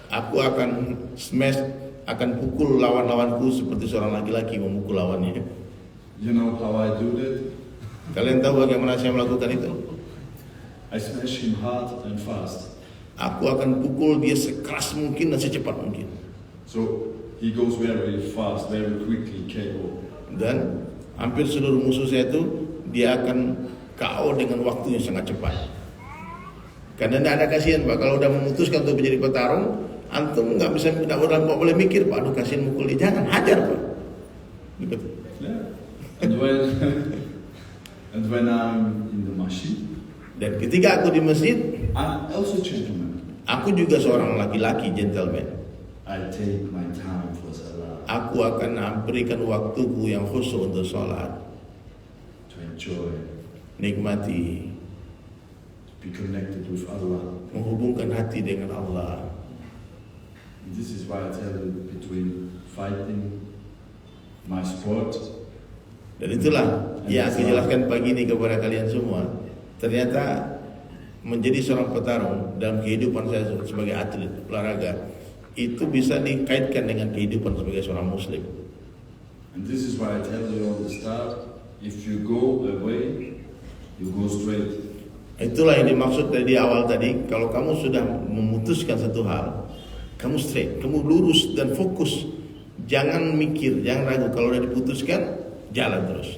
Aku akan smash, akan pukul lawan-lawanku seperti seorang laki-laki memukul lawannya. You know how I do that? Kalian tahu bagaimana saya melakukan itu? I smash him hard and fast. Aku akan pukul dia sekeras mungkin dan secepat mungkin. So he goes very fast, very quickly, KO. Dan hampir seluruh musuh saya itu dia akan KO dengan waktu yang sangat cepat. Karena tidak ada kasihan Pak, kalau udah memutuskan untuk menjadi petarung, antum nggak boleh mikir Pak, aduh kasihan mukul dia, jangan hajar Pak. Gitu. Yeah. And when I'm in the masjid, Dan ketika aku di masjid, I'm also gentleman. aku juga seorang laki-laki gentleman. I take my time for salah Aku akan berikan waktuku yang khusus untuk sholat, to enjoy, nikmati, be connected with Allah. menghubungkan hati dengan Allah. And this is why I tell you between fighting, my sport, Dan itulah yang aku jelaskan pagi ini kepada kalian semua. Ternyata menjadi seorang petarung dalam kehidupan saya sebagai atlet olahraga itu bisa dikaitkan dengan kehidupan sebagai seorang muslim. and this is why I tell you on the start, if you go away, you go straight. Itulah yang dimaksud dari awal tadi. Kalau kamu sudah memutuskan satu hal, kamu straight, kamu lurus dan fokus. Jangan mikir, jangan ragu. Kalau udah diputuskan, jalan terus.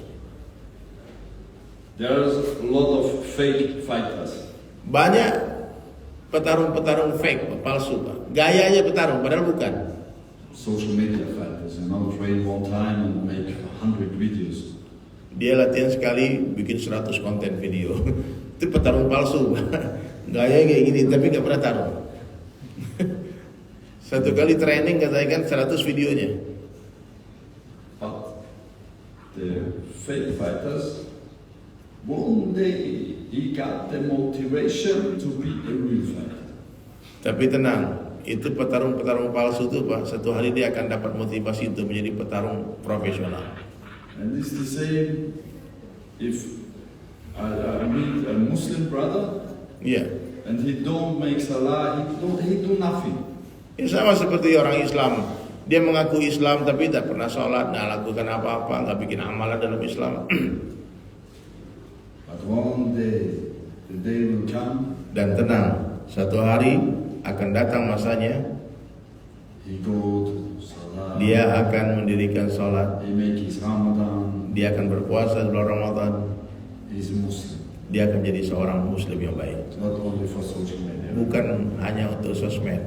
There's a lot of fake fighters. Banyak petarung-petarung fake, palsu, Pak. Gayanya petarung, padahal bukan. Social media fighters, and I'll train one time and make 100 videos. Dia latihan sekali, bikin 100 konten video. Itu petarung palsu. Gaya kayak gini, tapi gak pernah tarung. Satu kali training katanya kan 100 videonya. But the fake fighters, one day he got the motivation to be a real fighter. Tapi tenang, itu petarung-petarung palsu itu Pak, satu hari dia akan dapat motivasi untuk menjadi petarung profesional. And this is the same if I meet a Muslim brother Iya. and he don't make salah, he do nothing. Ya sama seperti orang Islam. Dia mengaku Islam tapi tak pernah sholat, nggak lakukan apa-apa, nggak bikin amalan dalam Islam. But one day, the day will come, Dan tenang, satu hari akan datang masanya, he go to salah, dia akan mendirikan sholat, he make his Ramadan, dia akan berpuasa di bulan Ramadan, he's a Muslim. dia akan menjadi seorang Muslim yang baik. Not only for social media. Bukan hanya untuk sosmed.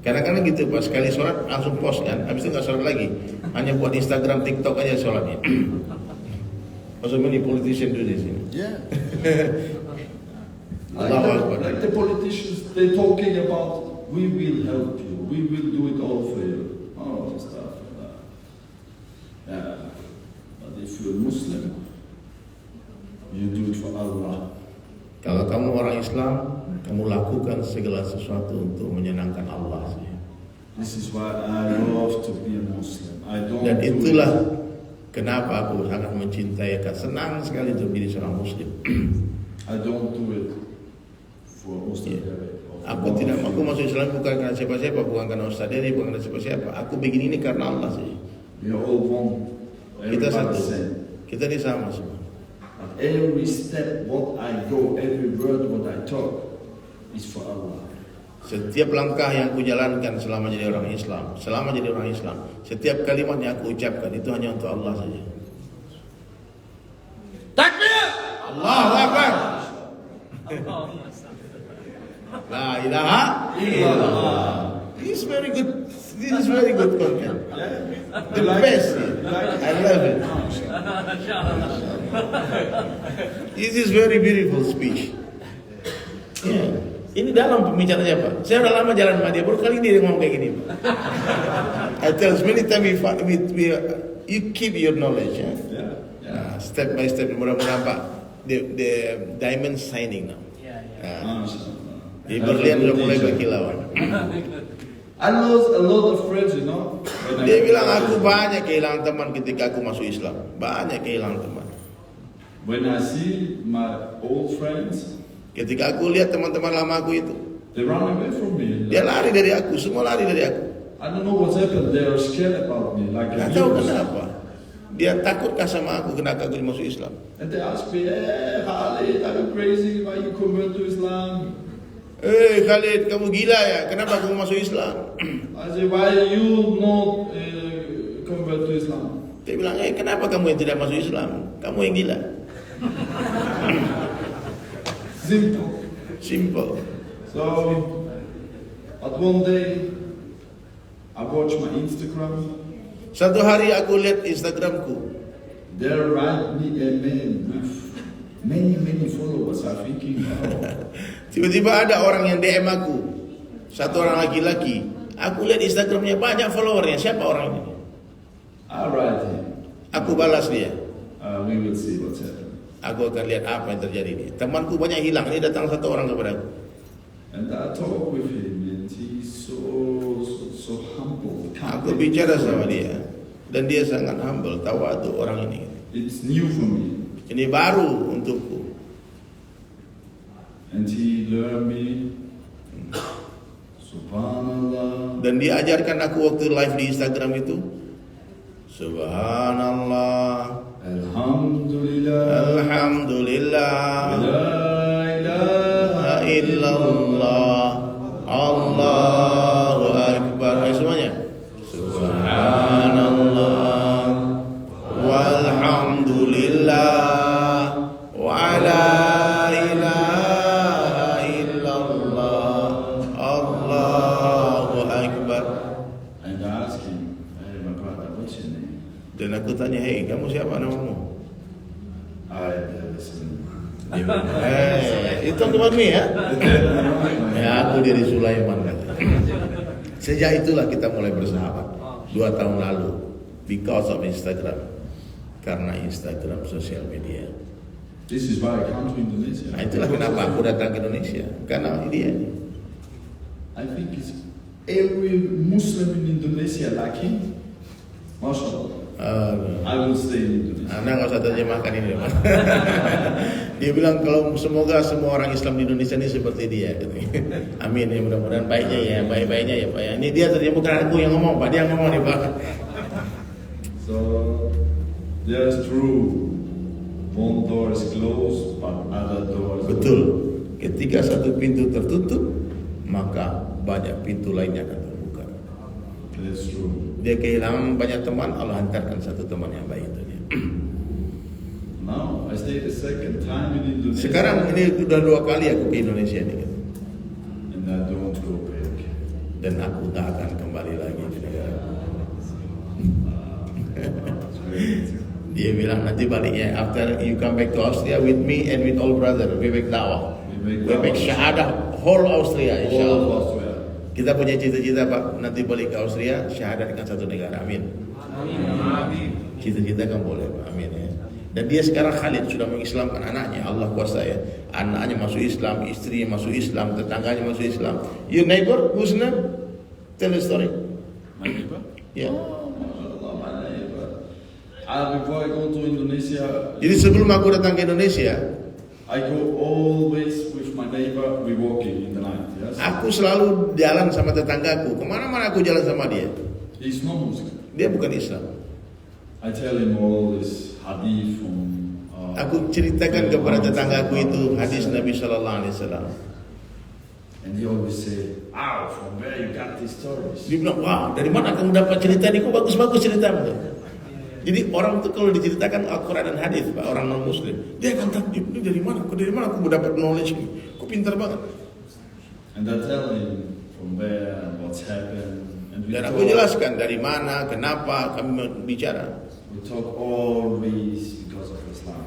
Kadang-kadang gitu Pak, sekali sholat langsung post kan, habis itu nggak sholat lagi, hanya buat Instagram, TikTok aja sholatnya. Also many politicians do this. Yeah. Allah like the politicians, they talking about we will help you, we will do it all for you, all the stuff like that. Yeah. But if you're Muslim, you do it for Allah. Kalau kamu orang Islam, kamu lakukan segala sesuatu untuk menyenangkan Allah. This is why I love to be a Muslim. I don't. Dan do itulah it. kenapa aku sangat mencintai, senang sekali untuk menjadi seorang Muslim. I don't do it for Ustaz Derek. Aku tidak, aku masuk Islam bukan karena siapa-siapa, bukan karena Ustaz Dery, bukan karena siapa-siapa. Aku begini ini karena Allah sih. We are all one. Kita Everybody satu, same. kita ini sama semua. But every step, what I go, every word, what I talk, is for Allah. Setiap langkah yang aku jalankan selama jadi orang Islam, setiap kalimat yang aku ucapkan itu hanya untuk Allah saja. Takbir! Allahu Akbar. La ilaha illallah. This is very good. This is very good content. The best. I love it. This is very beautiful speech. Yeah. Ini dalam pembicaranya Pak. Saya udah lama jalan sama dia, baru kali ini dia ngomong kayak gini Pak. I tell many times you keep your knowledge. Ya? Nah, step by step, mudah-mudahan Pak. The diamond shining now. Jadi berlian udah mulai berkilauan. I lost a lot of friends, you know. Dia bilang aku banyak kehilangan teman ketika aku masuk Islam. Banyak kehilangan teman. When I see my old friends, Ketika aku lihat teman-teman lama aku itu, they run away from me. dia lari dari aku, semua lari dari aku. I don't know what's happened. They are scared about me, like a Gak tahu virus. kenapa. Dia takutkah sama aku kenapa aku masuk Islam? And they ask me, "Hey, Khalid, are you crazy? Why you convert to Islam?" Khalid, kamu gila ya? Kenapa kamu masuk Islam? I say, "Why you not convert to Islam?" Dia bilang, kenapa kamu yang tidak masuk Islam? Kamu yang gila. Simple. So, but one day, I watch my Instagram. Satu hari aku lihat Instagramku. There write me a man with many followers. I'm thinking, wow. Tiba-tiba ada orang yang DM aku. Satu orang laki-laki. Aku lihat Instagramnya banyak followernya. Siapa orang ini? I write him. Aku balas dia. We will see what's happening. Aku akan lihat apa yang terjadi ini. Temanku banyak hilang. Ini datang satu orang kepada aku. And I talk with him, and he's so humble. Aku bicara sama dia. Dan dia sangat humble. Tawadu orang ini. It's new for me. Ini baru untukku. And he learned me. Subhanallah. Dan dia ajarkan aku waktu live di Instagram itu. Subhanallah. Alhamdulillah. Alhamdulillah. La ilaha Illallah. Allahu Akbar. Ayo semuanya. Subhanallah. Walhamdulillah. Wa la ilaha illallah. Allahu Akbar. And I asked him, "Hey, my brother, what's your name?" Dan aku tanya, hei, kamu siapa namamu? Listen. Dia bilang, itu teman mi ya? Ya, aku dari Sulaiman katanya. Sejak itulah kita mulai bersahabat 2 tahun lalu because of Instagram. Karena Instagram, sosial media. This is why I come to Indonesia. Nah, itulah kenapa aku datang ke Indonesia. Karena dia. I think it's every Muslim in Indonesia like him. MashaAllah. I will stay in Indonesia. Anda nggak usah terjemahkan ini, Mas. Dia bilang kalau semoga semua orang Islam di Indonesia ini seperti dia. Gitu. Amin ya, mudah-mudahan baiknya ya, baik-baiknya ya Pak. Ya. Ini dia terjemahkan, aku yang ngomong Pak, dia yang ngomong nih Pak. So there's true. One door is closed, but other doors. Betul. Ketika satu pintu tertutup, maka banyak pintu lainnya akan terbuka. That's true. Dia kehilangan banyak teman, Allah hantarkan satu teman yang baik itu dia. Now I stayed the second time in Indonesia. Sekarang ini sudah 2 kali aku ke Indonesia nih. Gitu. And I don't go back. Dan aku tak akan kembali lagi ke negara. Dia bilang nanti baliknya after you come back to Austria with me and with all brother, we make dakwah, we make syahadah whole Austria, insyaallah. Kita punya cita-cita Pak, nanti balik ke Austria syahadat dengan satu negara, amin. Amin. Cita-cita kan boleh Pak, amin ya. Dan dia sekarang Khalid sudah mengislamkan anaknya, Allah kuasa ya. Anaknya masuk Islam, istrinya masuk Islam, tetangganya masuk Islam. Your neighbor, whose name? Tell the story. My neighbor? Yeah. MashaAllah, my neighbor. Before I go to Indonesia, Jadi sebelum aku datang ke Indonesia, I go always with my neighbor. We walking in the night. Yes. aku selalu jalan sama tetanggaku. Kemana-mana aku jalan sama dia. He's not Muslim. Dia bukan Islam. I tell him all this hadith from. Aku ceritakan kepada tetanggaku itu hadis Nabi Sallallahu Alaihi Wasallam. And he always say, "Ow, from where you got these stories?" Dia bilang, wah dari mana kamu dapat cerita ini? Kok bagus-bagus ceritamu. Jadi orang itu kalau diceritakan Al-Quran dan hadis, Pak, orang non Muslim, dia akan takjub, ini dari mana? Kok dari mana aku dapat knowledge ini? Kok pintar banget? And I tell him from where and what's happened. And we Dan aku talk, jelaskan dari mana, kenapa kami bicara. we talk always because of Islam.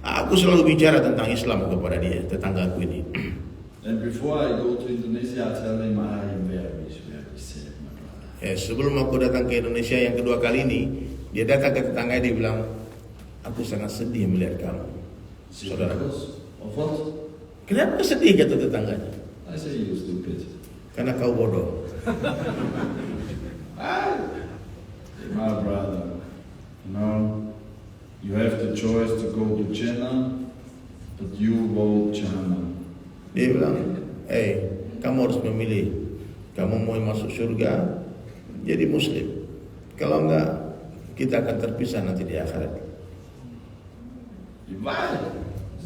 Aku selalu bicara tentang Islam kepada dia, tetanggaku ini. And before I go to Indonesia, I tell him I am very sad, my brother. Sebelum aku datang ke Indonesia yang kedua kali ini, dia datang ke tetangga, dia bilang, aku sangat sedih melihat kamu, saudara. Of what? Kenapa sedih kata tetangganya? I say you stupid. Karena kau bodoh. My brother, you know, you have the choice to go to Jannah, but you vote Jannah. Dia bilang, kamu harus memilih. Kamu mau masuk surga, jadi Muslim. Kalau enggak, kita akan terpisah nanti di akhirat. Why?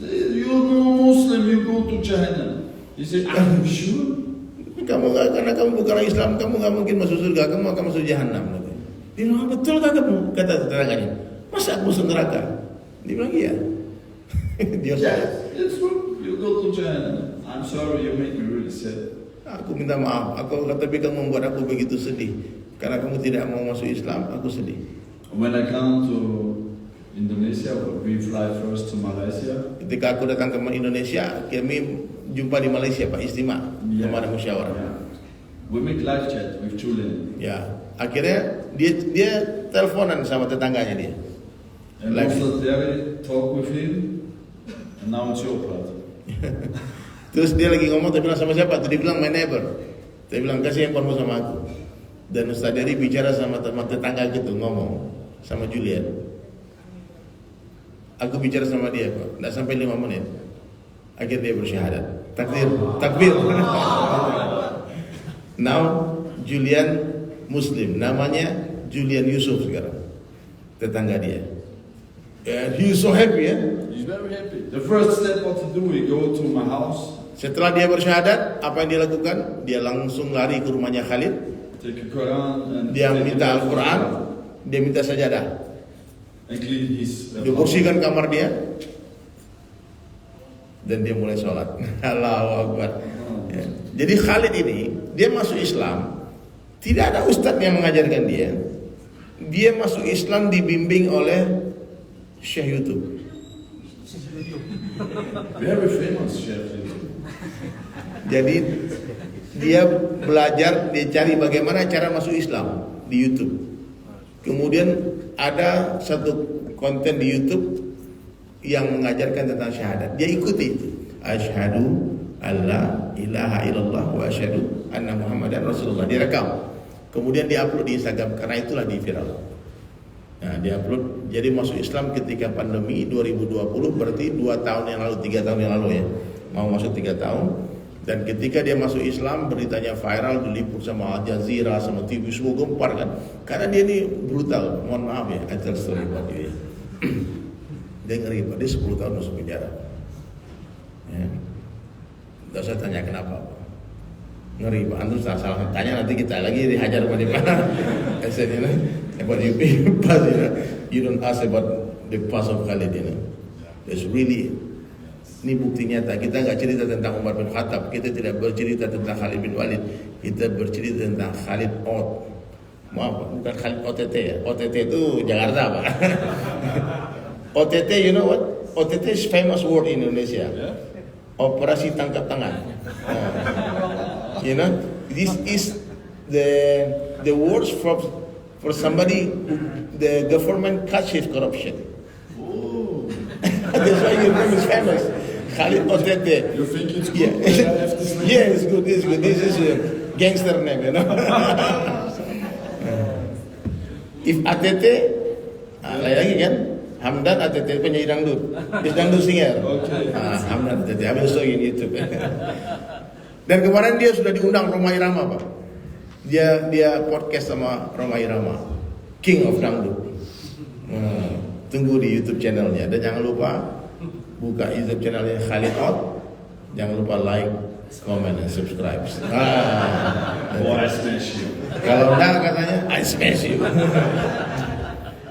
You're no Muslim, you go to Jannah. He said, are you sure? Kamu enggak, karena kamu bukan Islam, kamu enggak mungkin masuk surga, kamu akan masuk jahanam. Dia bilang, betul kamu? Kata tetangganya, masa aku masuk neraka? Dia bilang, iya. Dia Yes, it's true. You go to Jannah. I'm sorry, you make me really sad. Aku minta maaf, tapi kamu membuat aku begitu sedih. Karena kamu tidak mau masuk Islam, aku sedih. When I come to Indonesia, we fly first to Malaysia. Ketika aku datang ke Indonesia, kami jumpa di Malaysia Pak, istimewa, kemarin musyawarah. Yeah. We make live chat with Julian. Ya, akhirnya dia teleponan sama tetangganya dia. And also there talk with him. And now it's your part. Terus dia lagi ngomong, dia bilang sama siapa? Dia bilang my neighbor. Dia bilang kasih handphonemu sama aku. Dan Ustaz Dery bicara sama teman tetangga gitu, ngomong sama Julian. Aku bicara sama dia Pak, tidak sampai 5 menit. Akhirnya dia bersyahadat. Takbir. Now Julian Muslim, namanya Julian Yusuf sekarang. Tetangga dia. And he's so happy ya. He's very happy. The first step what to do, we go to my house. Setelah dia bersyahadat, apa yang dia lakukan? Dia langsung lari ke rumahnya Khalid. Take a Quran and Dia minta Al-Quran, dia minta sajadah. And clean his Dia bersihkan kamar dia. Dan dia mulai sholat. Allahu Akbar. Ya. Jadi Khalid ini, dia masuk Islam. Tidak ada ustadz yang mengajarkan dia. Dia masuk Islam dibimbing oleh Syekh YouTube. Very famous chef. Jadi dia belajar, dia cari bagaimana cara masuk Islam di YouTube. Kemudian ada satu konten di YouTube yang mengajarkan tentang syahadat. Dia ikuti itu. Asyhadu alla ilaha illallah wa asyhadu anna Muhammadan Rasulullah. Direkam. Kemudian diupload di Instagram, karena itulah di viral. Nah, diupload. Jadi masuk Islam ketika pandemi 2020, berarti 2 tahun yang lalu, 3 tahun yang lalu ya. Mau masuk 3 tahun. Dan ketika dia masuk Islam, beritanya viral, diliput sama Al Jazeera, sama TV, semua gempar kan. Karena dia ini brutal. Mohon maaf ya, I tell story about you ya. Dia ngeri, dia 10 tahun masuk penjara. Ya. Tidak usah tanya kenapa, Pak. Ngeri, Pak. Antum salah tanya, nanti kita lagi dihajar pada mana. I said, you know, about you past, you don't ask about the past of Khalid, you know. It's really, ini bukti nyata. Kita nggak cerita tentang Umar bin Khattab, kita tidak bercerita tentang Khalid bin Walid, kita bercerita tentang Khalid Ot. Maaf, bukan Khalid OTT ya. OTT itu Jakarta, Pak. OTT, you know what? OTT is famous word in Indonesia. Operasi tangkap tangan. You know, this is the words for somebody who the government catches corruption. Oh. That's why your name is famous. Khalid OTT. You think it's good? Yeah, yeah, it's good. It's good. This is a gangster name, you know. If ATT, lagi kan? Hamdan ATT penyanyi dangdut. He's dangdut singer. Okay. Hamdan ATT. I will show you in YouTube. Dan kemarin dia sudah diundang Rhoma Irama, Pak. Dia podcast sama Rhoma Irama, King of Dangdut. Tunggu di YouTube channelnya. Dan jangan lupa buka YouTube channelnya Khalid Out. Jangan lupa like, comment, dan subscribe. I smash you. Kalau enggak katanya I smash you.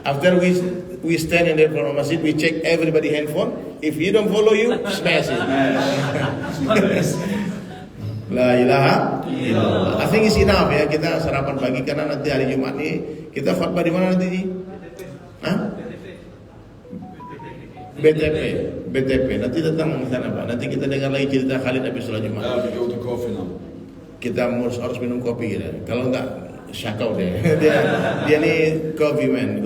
After we stand in the front of masjid, we check everybody handphone. If he don't follow you, smash it. La ilaha illallah. I think it's enough ya, kita sarapan pagi karena nanti hari Jumat nih kita khutbah di mana nanti? Hah? BTP. Nanti datang ke sana, Pak. Nanti kita dengar lagi cerita Khalid habis sholat Jumat. We go to coffee now. Kita harus minum kopi gitu. Kalau enggak syakau deh. dia nih coffee man.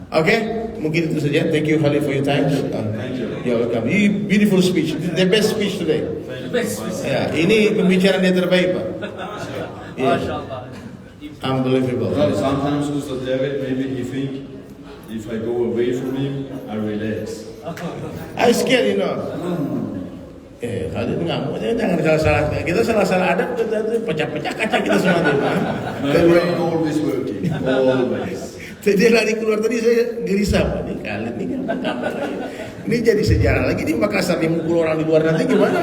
Oke, mungkin itu saja. Thank you Khalid for your time. Thank you. You're welcome. Beautiful speech. The best speech today. Ya, ini pembicaraan dia terbaik, Pak. Mashallah. Unbelievable. Well, sometimes Ustaz David, maybe he think if I go away from him, I relax. I scared, you know. Khalid nggak mau, jangan salah-salah. Kita salah-salah adab, kita pecah-pecah kaca kita semua tuh. My brain always working, always. Dia lari keluar tadi saya gelisah, Pak. Ini Khalid nih kan ini jadi sejarah lagi di Makassar, dia mukul orang di luar nanti gimana?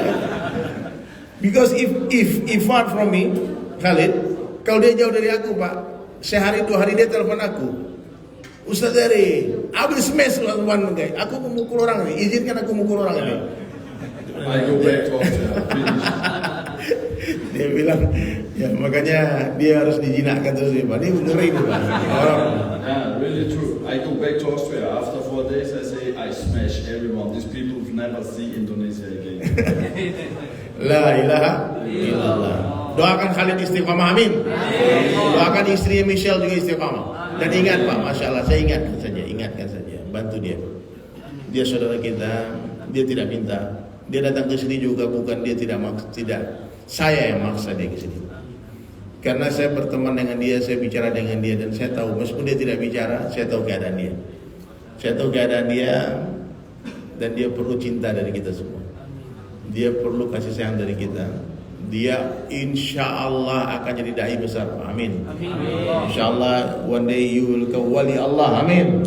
Because if far from me, Khalid, kalau dia jauh dari aku, Pak, sehari 2 hari dia telepon aku. Ustaz dari, I will smash one guy. Aku memukul orang nih, izinkan aku mukul orang ini. I go back to Austria, finish. Dia bilang, ya makanya dia harus dijinakkan terus ya, Pak. Ini ngeri nih, Pak. Yeah, really true. I go back to Austria. After 4 days, I say I smash everyone. These people will never see Indonesia again. La ilaha illallah. Doakan Khalid istiqamah, amin. Doakan istri Michelle juga istiqamah. Dan ingat, Pak, Masya Allah, saya ingatkan saja, bantu dia. Dia saudara kita, dia tidak minta. Dia datang ke sini juga bukan dia tidak. Saya yang maksa dia ke sini. Karena saya berteman dengan dia, saya bicara dengan dia, dan saya tahu meskipun dia tidak bicara, saya tahu keadaan dia. Saya tahu keadaan dia, dan dia perlu cinta dari kita semua. Dia perlu kasih sayang dari kita. Dia insya Allah akan jadi dai besar. Amin. Insya Allah one day you will become wali Allah. Amin.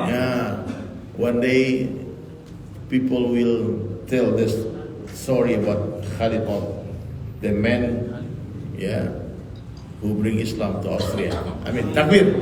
Ya, one day people will tell this story about Khalid Out, the man, who bring Islam to Austria. Amin. Takbir.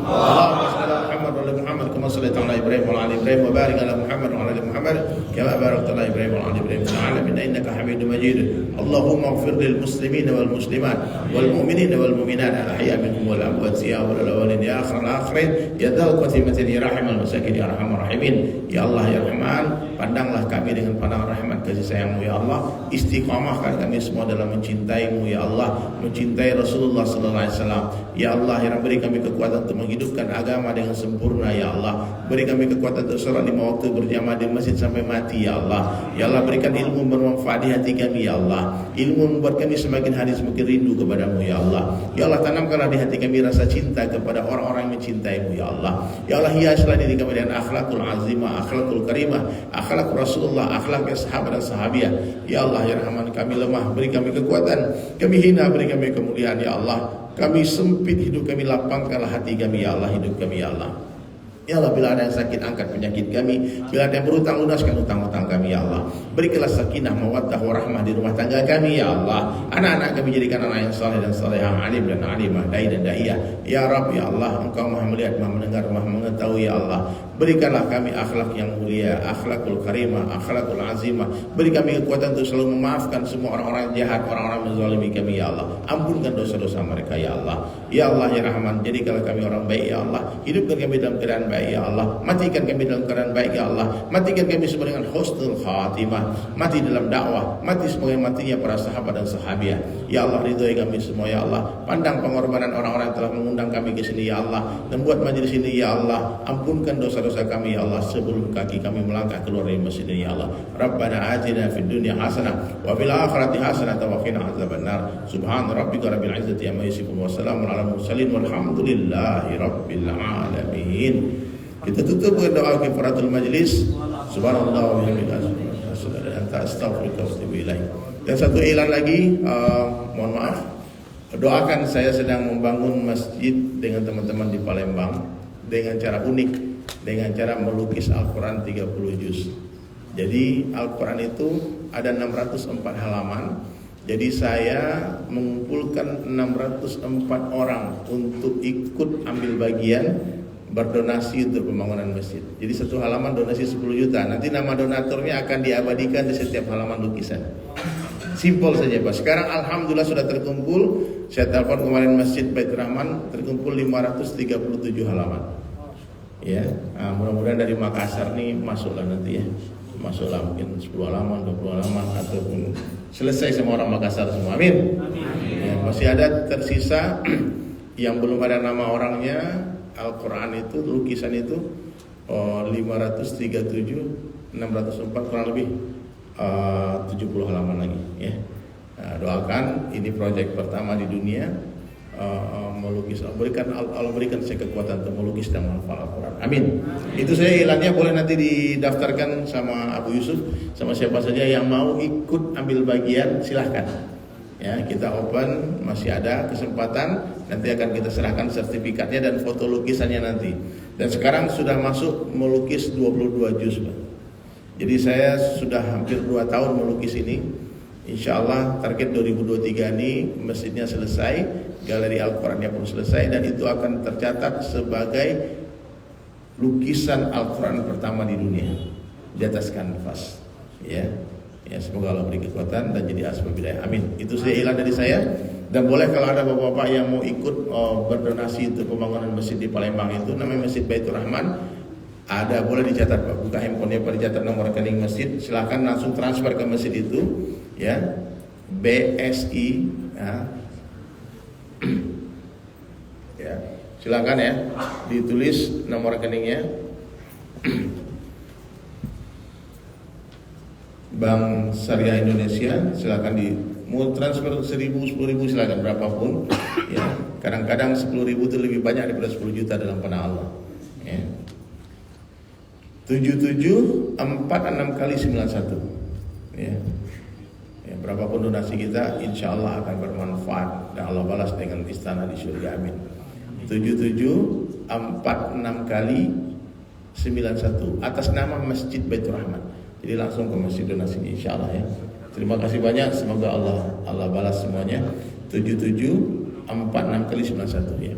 Allahumma salli ala Muhammad wa ala Muhammad kama sallaita ala Ibrahim wa ala ali Ibrahim wa barik ala Muhammad wa ala ali Muhammad kama barakta ala Ibrahim wa ala ali Ibrahim fil alamin innaka Hamidum Majid. Allahumma ighfir lil muslimin wal muslimat wal mu'minin wal mu'minat al ahya minhum wal amwat ya wal awwalin ya akhir al akhirin ya dzal qatimatin ya rahimul masakin ya arhamar rahimin. Ya Allah ya Rahman, pandanglah kami dengan pandangan rahmat kasih sayang-sayang-Mu ya Allah. Istiqamahkan kami semua dalam mencintai-Mu ya Allah, mencintai Rasulullah sallallahu alaihi wasallam. Ya Allah, ya Rabbi, beri kami kekuatan untuk menghidupkan agama dengan sempurna ya Allah. Beri kami kekuatan untuk salat 5 waktu berjamaah di masjid sampai mati ya Allah. Ya Allah, berikan ilmu bermanfaat di hati kami ya Allah. Ilmu membuat kami semakin hari semakin rindu kepadamu ya Allah. Ya Allah, tanamkanlah di hati kami rasa cinta kepada orang-orang yang mencintai-Mu ya Allah. Ya Allah, hiaslah diri kami dengan akhlakul azimah, akhlakul karimah, akhlak Rasulullah, akhlak sahabat dan sahabiah. Ya Allah, ya Rahman, kami lemah, beri kami kekuatan. Kami hina, beri kami kemuliaan ya Allah. Kami sempit hidup kami, lapangkanlah hati kami ya Allah, hidup kami ya Allah. Ya Allah, bila ada yang sakit, angkat penyakit kami. Bila ada yang berhutang, lunaskan hutang-hutang kami ya Allah. Berikanlah sakinah, mawaddah, warahmah di rumah tangga kami ya Allah. Anak-anak kami jadikan anak yang saleh dan salehah, alim dan alimah, dai dan daiyah. Ya Rabb ya Allah, Engkau Maha melihat, Maha mendengar, Maha mengetahui ya Allah. Berikanlah kami akhlak yang mulia, akhlakul karimah, akhlakul azimah. Beri kami kekuatan untuk selalu memaafkan semua orang-orang jahat, orang-orang menzalimi kami ya Allah. Ampunkan dosa-dosa mereka ya Allah. Ya Allah ya Rahman, jadikanlah kami orang baik ya Allah. Hidupkan kami dalam keadaan baik ya Allah. Matikan kami dalam keadaan baik ya Allah. Matikan kami semua dengan husnul khatimah. Mati dalam dakwah, mati sebagai matinya para sahabat dan sahabiah. Ya Allah, ridhoi kami semua ya Allah. Pandang pengorbanan orang-orang yang telah mengundang kami ke sini ya Allah, dan buat majelis ini ya Allah. Ampunkan dosa-dosa kami ya Allah sebelum kaki kami melangkah keluar dari masjid ini ya Allah. Rabbana atina fid dunya hasanah wa fil akhirati hasanah wa qina adzabannar. Subhan rabbika rabbil izzati amma yasifun wa salamun alal mursalin walhamdulillahi rabbil alamin. Kita tutup dengan doa kifaratul majlis. Subhanallah wa bihamdihi astaghfiruka wa atubu ilaih. Dan satu iklan lagi, mohon maaf, doakan, saya sedang membangun masjid dengan teman-teman di Palembang dengan cara unik, dengan cara melukis Al-Quran 30 juz. Jadi Al-Quran itu ada 604 halaman. Jadi saya mengumpulkan 604 orang untuk ikut ambil bagian berdonasi untuk pembangunan masjid. Jadi satu halaman donasi 10 juta. Nanti nama donaturnya akan diabadikan di setiap halaman lukisan. Simpel saja Pak. Sekarang alhamdulillah sudah terkumpul. Saya telepon kemarin Masjid Baitur Rahman, terkumpul 537 halaman. Ya, mudah-mudahan dari Makassar nih masuklah nanti ya. Masuklah mungkin 10 halaman, 20 halaman, ataupun selesai semua orang Makassar semua. Amin. Ya, masih ada tersisa yang belum ada nama orangnya. Al-Quran itu, lukisan itu 537, 604 kurang lebih 70 halaman lagi ya. Doakan, ini proyek pertama di dunia melukis. Allah berikan saya kekuatan untuk melukis dan menghafal Al-Quran. Amin. Itu saya ilannya, boleh nanti didaftarkan sama Abu Yusuf, sama siapa saja yang mau ikut ambil bagian, silahkan. Ya, kita open, masih ada kesempatan. Nanti akan kita serahkan sertifikatnya dan foto lukisannya nanti. Dan sekarang sudah masuk melukis 22 juz, Pak. Jadi saya sudah hampir 2 tahun melukis ini. Insya Allah target 2023 ini masjidnya selesai, galeri Al-Qurannya pun selesai, dan itu akan tercatat sebagai lukisan Al-Quran pertama di dunia di atas kanvas. Ya. Ya, semoga Allah beri kekuatan dan jadi asbab hidayah. Amin. Itu saja iklan dari saya. Dan boleh kalau ada bapak-bapak yang mau ikut berdonasi untuk pembangunan masjid di Palembang, itu namanya Masjid Baitur Rahman. Ada, boleh dicatat Pak, buka handphonenya Pak, dicatat nomor rekening masjid. Silakan langsung transfer ke masjid itu, ya. BSI, ya. Ya, silakan ya, ditulis nomor rekeningnya. Bank Syariah Indonesia, silakan mau transfer 1.000, 10.000 silakan berapapun. Ya, kadang-kadang 10.000 itu lebih banyak daripada 10 juta dalam panah Allah. Ya. 7746 kali 91. Ya. Ya, berapapun donasi kita, insya Allah akan bermanfaat dan Allah balas dengan istana di surga. Amin. 7746 kali 91 atas nama Masjid Baitur Rahman. Jadi langsung ke masjid donasinya, insya Allah ya. Terima kasih banyak, semoga Allah balas semuanya. 7746 kali 91 ya.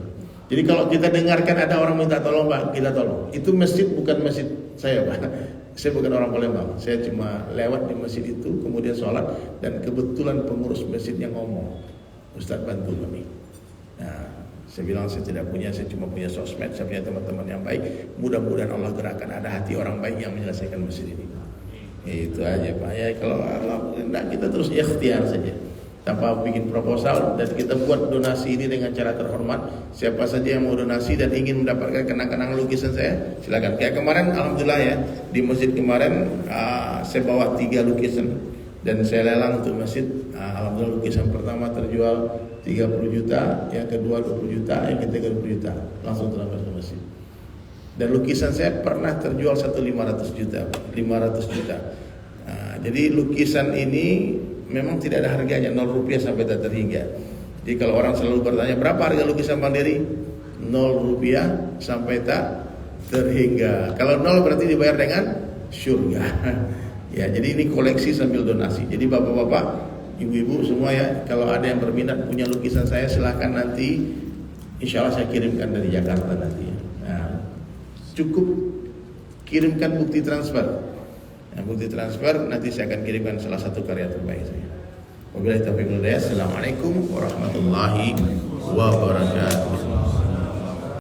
Jadi kalau kita dengarkan ada orang minta tolong Pak, kita tolong. Itu masjid bukan masjid saya Pak. Saya bukan orang Palembang. Saya cuma lewat di masjid itu, kemudian sholat, dan kebetulan pengurus masjidnya ngomong, Ustadz bantu kami. Nah, saya bilang saya tidak punya, saya cuma punya sosmed, saya punya teman-teman yang baik. Mudah-mudahan Allah gerakkan ada hati orang baik yang menyelesaikan masjid ini. Itu aja Pak. Ya kalau enggak kita terus ikhtiar saja. Tanpa bikin proposal dan kita buat donasi ini dengan cara terhormat. Siapa saja yang mau donasi dan ingin mendapatkan kenang-kenang lukisan saya, silakan. Kayak kemarin alhamdulillah ya, di masjid kemarin saya bawa 3 lukisan dan saya lelang untuk masjid. Alhamdulillah lukisan pertama terjual 30 juta, yang kedua 20 juta, yang ketiga 20 juta. Langsung terlambat ke masjid. Dan lukisan saya pernah terjual 500 juta, 500 juta. Jadi lukisan ini memang tidak ada harganya, 0 rupiah sampai tak terhingga. Jadi kalau orang selalu bertanya berapa harga lukisan Bang Dery, 0 rupiah sampai tak terhingga. Kalau 0 berarti dibayar dengan surga. Ya, jadi ini koleksi sambil donasi. Jadi bapak-bapak, ibu-ibu semua ya, kalau ada yang berminat punya lukisan saya, silahkan nanti, insya Allah saya kirimkan dari Jakarta nanti. Nah, cukup kirimkan bukti transfer. Nah, bukti transfer nanti saya akan kirimkan salah satu karya terbaik saya. Wabillahi taufiq wal hidayah. Assalamualaikum warahmatullahi wabarakatuh.